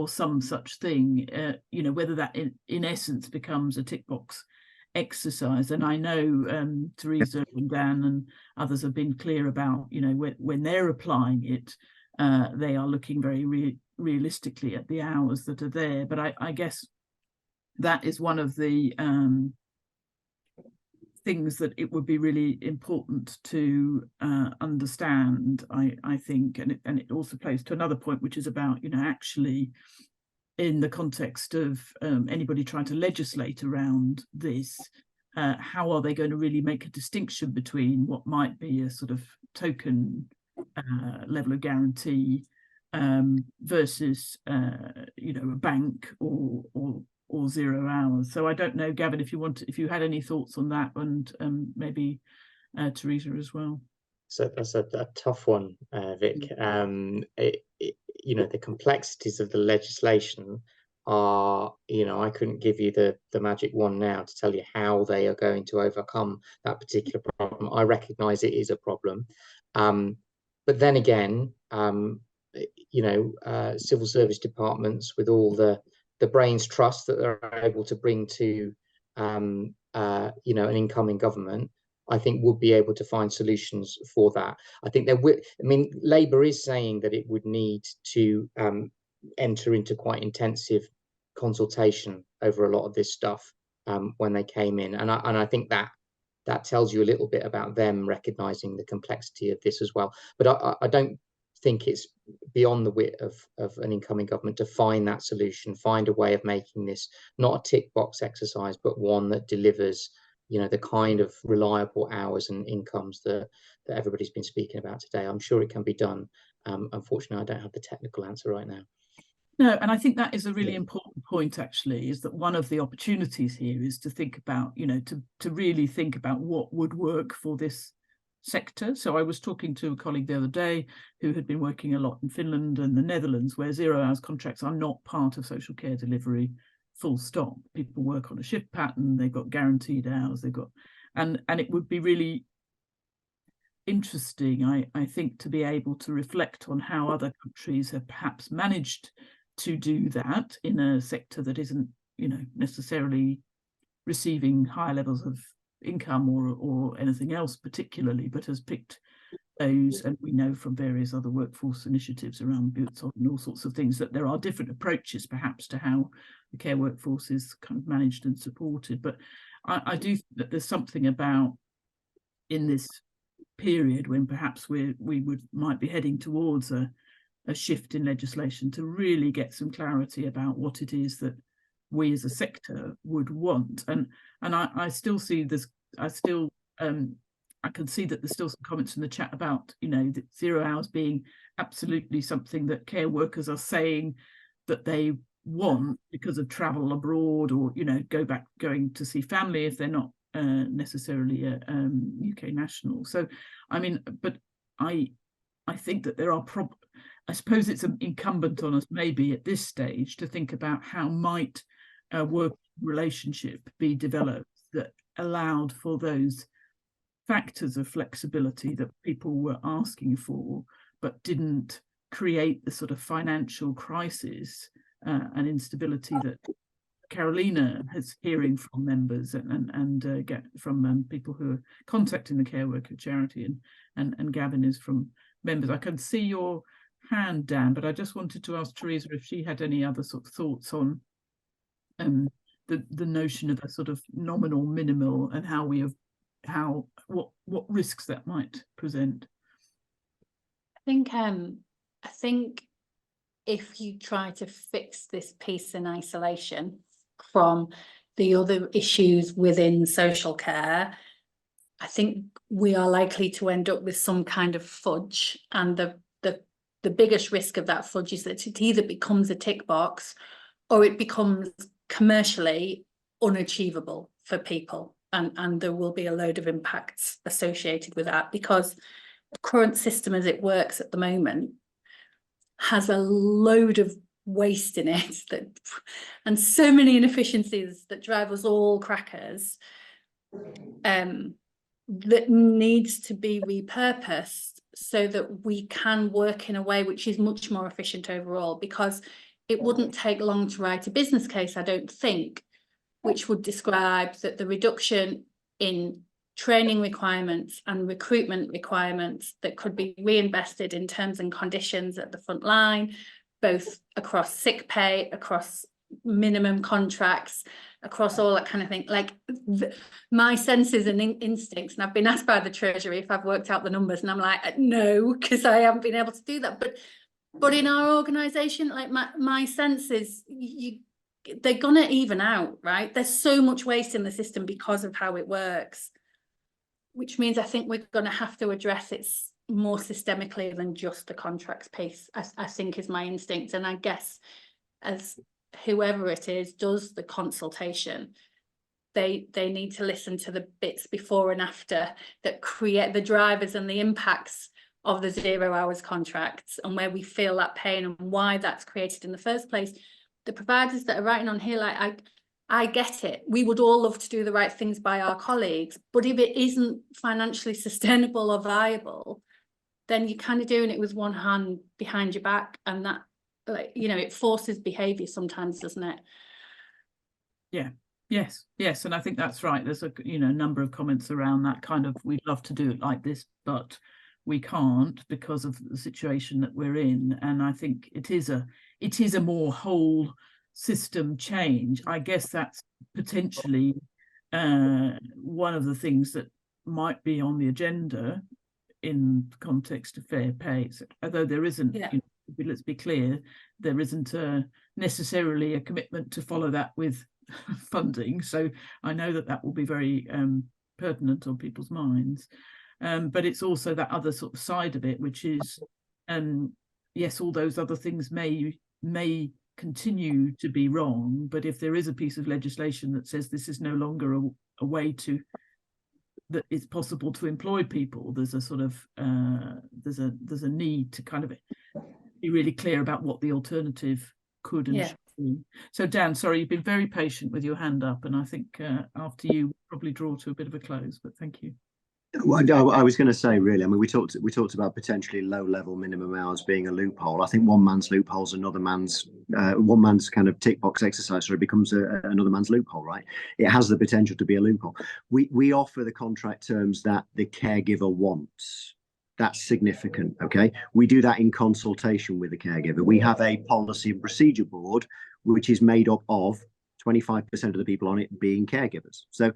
some such thing, you know, whether that in essence becomes a tick box exercise. And I know Teresa and Dan and others have been clear about, you know, when they're applying it, they are looking very realistically at the hours that are there. But I guess that is one of the things that it would be really important to understand, I think, and it also plays to another point, which is about, you know, actually in the context of anybody trying to legislate around this, how are they going to really make a distinction between what might be a sort of token level of guarantee versus you know, a bank or 0 hours. So I don't know, Gavin, if you had any thoughts on that, and maybe Teresa as well. So that's a tough one, Vic. You know, the complexities of the legislation are, you know, I couldn't give you the magic wand now to tell you how they are going to overcome that particular problem. I recognise it is a problem, but then again, you know, civil service departments with all the brains trust that they're able to bring to you know, an incoming government, I think would be able to find solutions for that. I think there will. I mean, Labour is saying that it would need to enter into quite intensive consultation over a lot of this stuff when they came in, and I think that tells you a little bit about them recognising the complexity of this as well. But I don't think it's beyond the wit of an incoming government to find that solution, find a way of making this not a tick box exercise, but one that delivers, you know, the kind of reliable hours and incomes that everybody's been speaking about today. I'm sure it can be done. Unfortunately, I don't have the technical answer right now. No, and I think that is a really important point, actually, is that one of the opportunities here is to think about, you know, to really think about what would work for this sector. So I was talking to a colleague the other day who had been working a lot in Finland and the Netherlands, where 0 hours contracts are not part of social care delivery, full stop. People work on a shift pattern, they've got guaranteed hours, they've got, and it would be really interesting, I think, to be able to reflect on how other countries have perhaps managed to do that in a sector that isn't, you know, necessarily receiving higher levels of income or anything else particularly, but has picked those. And we know from various other workforce initiatives around boots on and all sorts of things that there are different approaches perhaps to how the care workforce is kind of managed and supported. But I do think that there's something about, in this period when perhaps we might be heading towards a shift in legislation, to really get some clarity about what it is that we as a sector would want. And I still see this, I can see that there's still some comments in the chat about, you know, that 0 hours being absolutely something that care workers are saying that they want because of travel abroad, or, you know, going to see family if they're not necessarily a UK national. So I mean, but I think that there are I suppose it's incumbent on us maybe at this stage to think about how might a work relationship be developed that allowed for those factors of flexibility that people were asking for, but didn't create the sort of financial crisis and instability that Carolina is hearing from members and get from people who are contacting the care worker charity, and Gavin is from members. I can see your hand, Dan, but I just wanted to ask Teresa if she had any other sort of thoughts on the notion of a sort of nominal minimal and what risks that might present. I think if you try to fix this piece in isolation from the other issues within social care, I think we are likely to end up with some kind of fudge, and the biggest risk of that fudge is that it either becomes a tick box or it becomes commercially unachievable for people, and there will be a load of impacts associated with that, because the current system as it works at the moment has a load of waste in it and so many inefficiencies that drive us all crackers, that needs to be repurposed so that we can work in a way which is much more efficient overall. Because it wouldn't take long to write a business case, I don't think, which would describe that the reduction in training requirements and recruitment requirements that could be reinvested in terms and conditions at the front line, both across sick pay, across minimum contracts, across all that kind of thing. Like my senses and instincts, and I've been asked by the Treasury if I've worked out the numbers, and I'm like, no, because I haven't been able to do that. But in our organisation, like my sense is they're gonna even out, right? There's so much waste in the system because of how it works, which means I think we're going to have to address it more systemically than just the contracts piece, I think is my instinct. And I guess as whoever it is does the consultation, they need to listen to the bits before and after that create the drivers and the impacts of the 0 hours contracts, and where we feel that pain and why that's created in the first place. The providers that are writing on here, like I get it. We would all love to do the right things by our colleagues, but if it isn't financially sustainable or viable, then you're kind of doing it with one hand behind your back, and that, like, you know, it forces behaviour sometimes, doesn't it? Yeah. Yes, and I think that's right. There's a number of comments around that kind of, we'd love to do it like this, but we can't because of the situation that we're in. And I think it is a more whole system change. I guess that's potentially one of the things that might be on the agenda in the context of fair pay, although there isn't, let's be clear, there isn't necessarily a commitment to follow that with funding. So I know that will be very pertinent on people's minds. But it's also that other sort of side of it, which is, yes, all those other things may continue to be wrong, but if there is a piece of legislation that says this is no longer a way to, that it's possible to employ people, there's a sort of there's a need to kind of be really clear about what the alternative could and should be. So Dan, sorry, you've been very patient with your hand up, and I think after you we'll probably draw to a bit of a close, but thank you. Well, I was going to say, really, I mean, we talked about potentially low-level minimum hours being a loophole. I think one man's loophole is another man's one man's kind of tick box exercise, so it becomes another man's loophole, right? It has the potential to be a loophole. We offer the contract terms that the caregiver wants. That's significant, okay? We do that in consultation with the caregiver. We have a policy and procedure board, which is made up of 25% of the people on it being caregivers. So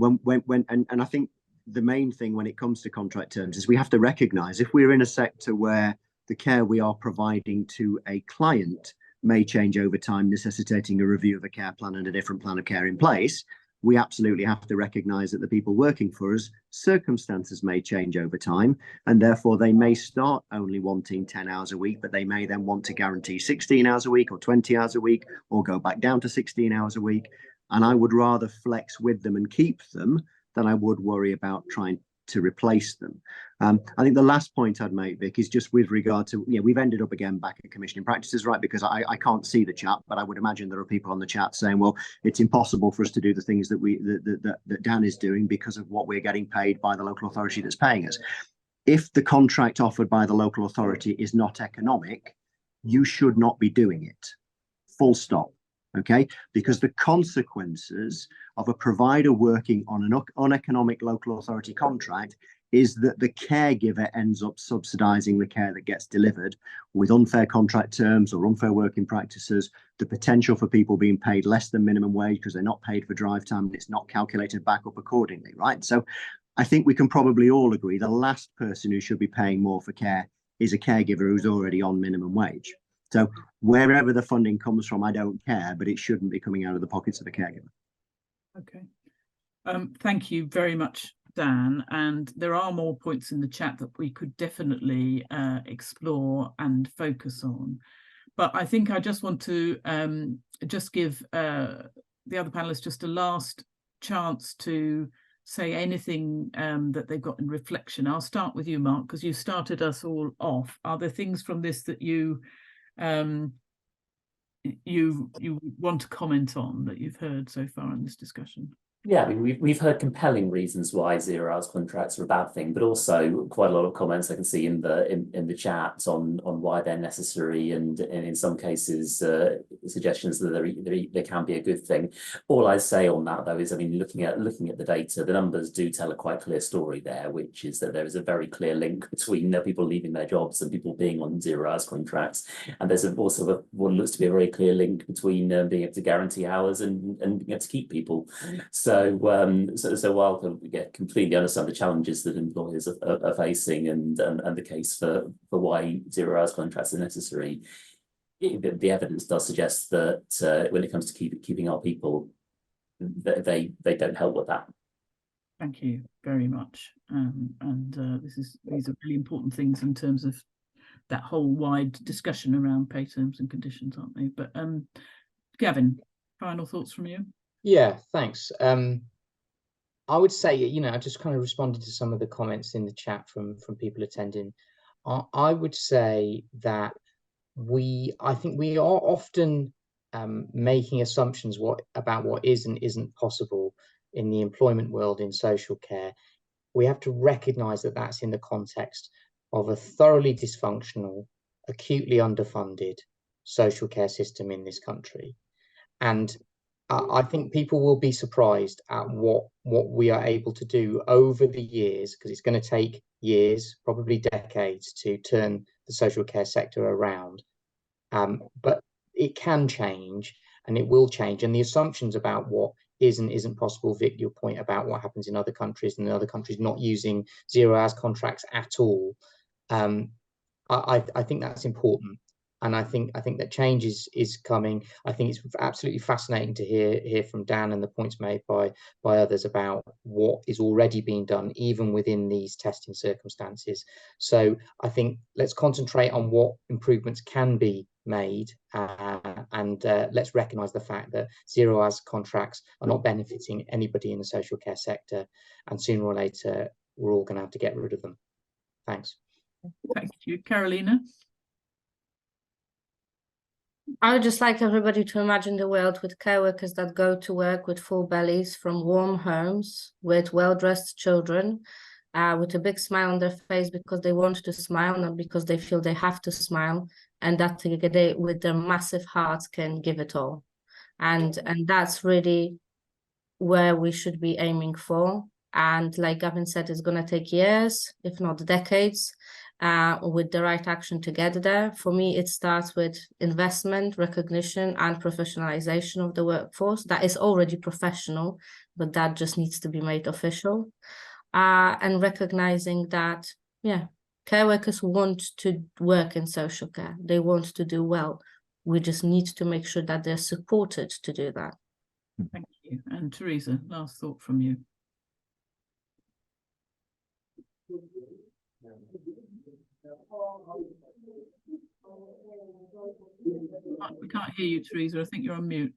and I think the main thing when it comes to contract terms is we have to recognize if we're in a sector where the care we are providing to a client may change over time, necessitating a review of a care plan and a different plan of care in place, we absolutely have to recognize that the people working for us, circumstances may change over time, and therefore they may start only wanting 10 hours a week, but they may then want to guarantee 16 hours a week or 20 hours a week, or go back down to 16 hours a week. And I would rather flex with them and keep them than I would worry about trying to replace them. I think the last point I'd make, Vic, is just with regard to, we've ended up again back at commissioning practices, right? Because I can't see the chat, but I would imagine there are people on the chat saying, well, it's impossible for us to do the things that that Dan is doing because of what we're getting paid by the local authority that's paying us. If the contract offered by the local authority is not economic, you should not be doing it. Full stop. Okay, because the consequences of a provider working on an uneconomic local authority contract is that the caregiver ends up subsidizing the care that gets delivered with unfair contract terms or unfair working practices, the potential for people being paid less than minimum wage because they're not paid for drive time and it's not calculated back up accordingly, right? So I think we can probably all agree the last person who should be paying more for care is a caregiver who's already on minimum wage. So wherever the funding comes from, I don't care, but it shouldn't be coming out of the pockets of the caregiver. Okay. Thank you very much, Dan. And there are more points in the chat that we could definitely explore and focus on. But I think I just want to just give the other panelists just a last chance to say anything that they've got in reflection. I'll start with you, Mark, because you started us all off. Are there things from this that you want to comment on that you've heard so far in this discussion? Yeah, I mean, we've heard compelling reasons why 0 hours contracts are a bad thing, but also quite a lot of comments I can see in the chat on why they're necessary, and in some cases suggestions that they can be a good thing. All I say on that though is, I mean, looking at the data, the numbers do tell a quite clear story there, which is that there is a very clear link between people leaving their jobs and people being on 0 hours contracts, and there's also what looks to be a very clear link between being able to guarantee hours and being able to keep people. So while we completely understand the challenges that employers are facing and the case for why 0 hours contracts are necessary, the evidence does suggest that when it comes to keeping our people, they don't help with that. Thank you very much. These are really important things in terms of that whole wide discussion around pay terms and conditions, aren't they? But Gavin, final thoughts from you? Yeah, thanks. I would say, I just kind of responded to some of the comments in the chat from people attending. I would say that I think we are often making assumptions about what is and isn't possible in the employment world in social care. We have to recognize that that's in the context of a thoroughly dysfunctional, acutely underfunded social care system in this country. And I think people will be surprised at what we are able to do over the years, because it's going to take years, probably decades, to turn the social care sector around. But it can change, and it will change. And the assumptions about what is and isn't possible, Vic, your point about what happens in other countries and other countries not using 0 hours contracts at all, I think that's important. And I think that change is coming. I think it's absolutely fascinating to hear from Dan and the points made by others about what is already being done, even within these testing circumstances. So I think let's concentrate on what improvements can be made, and let's recognise the fact that zero hours contracts are not benefiting anybody in the social care sector, and sooner or later we're all going to have to get rid of them. Thanks. Thank you. Carolina? I would just like everybody to imagine the world with care workers that go to work with full bellies from warm homes with well-dressed children, with a big smile on their face because they want to smile, not because they feel they have to smile, and that they, with their massive hearts, can give it all. And that's really where we should be aiming for. And like Gavin said, it's going to take years, if not decades, with the right action to get there. For me, it starts with investment, recognition, and professionalization of the workforce. That is already professional, but that just needs to be made official. And recognizing that, yeah, care workers want to work in social care. They want to do well. We just need to make sure that they're supported to do that. Thank you. And Teresa, last thought from you. We can't hear you, Teresa. I think you're on mute.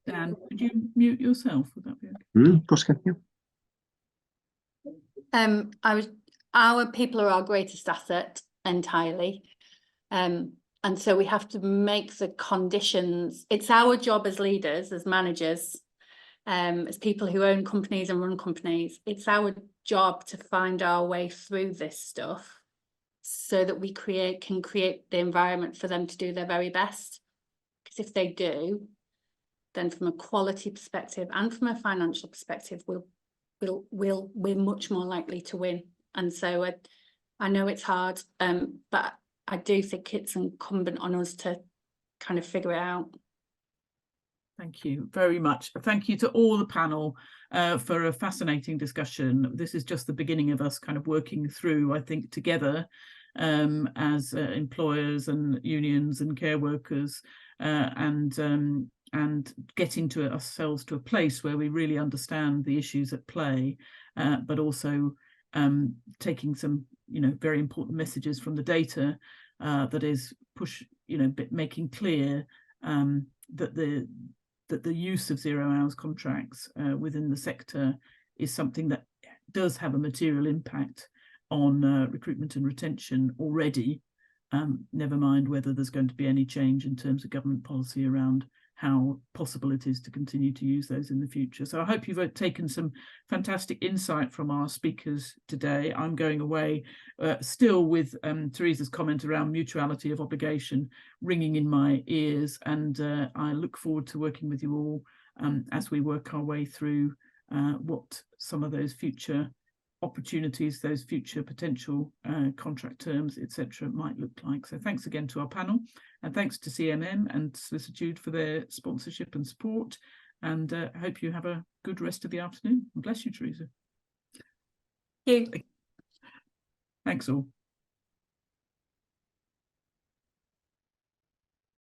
Dan, could you mute yourself? Would that be okay? Of course, yeah. Our people are our greatest asset entirely. And so we have to make the conditions. It's our job as leaders, as managers, as people who own companies and run companies. It's our job to find our way through this stuff so that we can create the environment for them to do their very best. Because if they do, then from a quality perspective and from a financial perspective, we're much more likely to win. And so I know it's hard, but I do think it's incumbent on us to kind of figure it out. Thank you very much. Thank you to all the panel for a fascinating discussion. This is just the beginning of us kind of working through, I think, together as employers and unions and care workers, and getting to ourselves to a place where we really understand the issues at play, but also taking some, very important messages from the data that is making clear that the use of 0 hours contracts within the sector is something that does have a material impact on recruitment and retention already, never mind whether there's going to be any change in terms of government policy around how possible it is to continue to use those in the future. So I hope you've taken some fantastic insight from our speakers today. I'm going away still with Teresa's comment around mutuality of obligation ringing in my ears, and I look forward to working with you all as we work our way through what some of those future opportunities, those future potential contract terms, etc., might look like. So thanks again to our panel, and thanks to CMM and Solicitude for their sponsorship and support, and I hope you have a good rest of the afternoon. Bless you, Teresa. Thank you. Thanks all.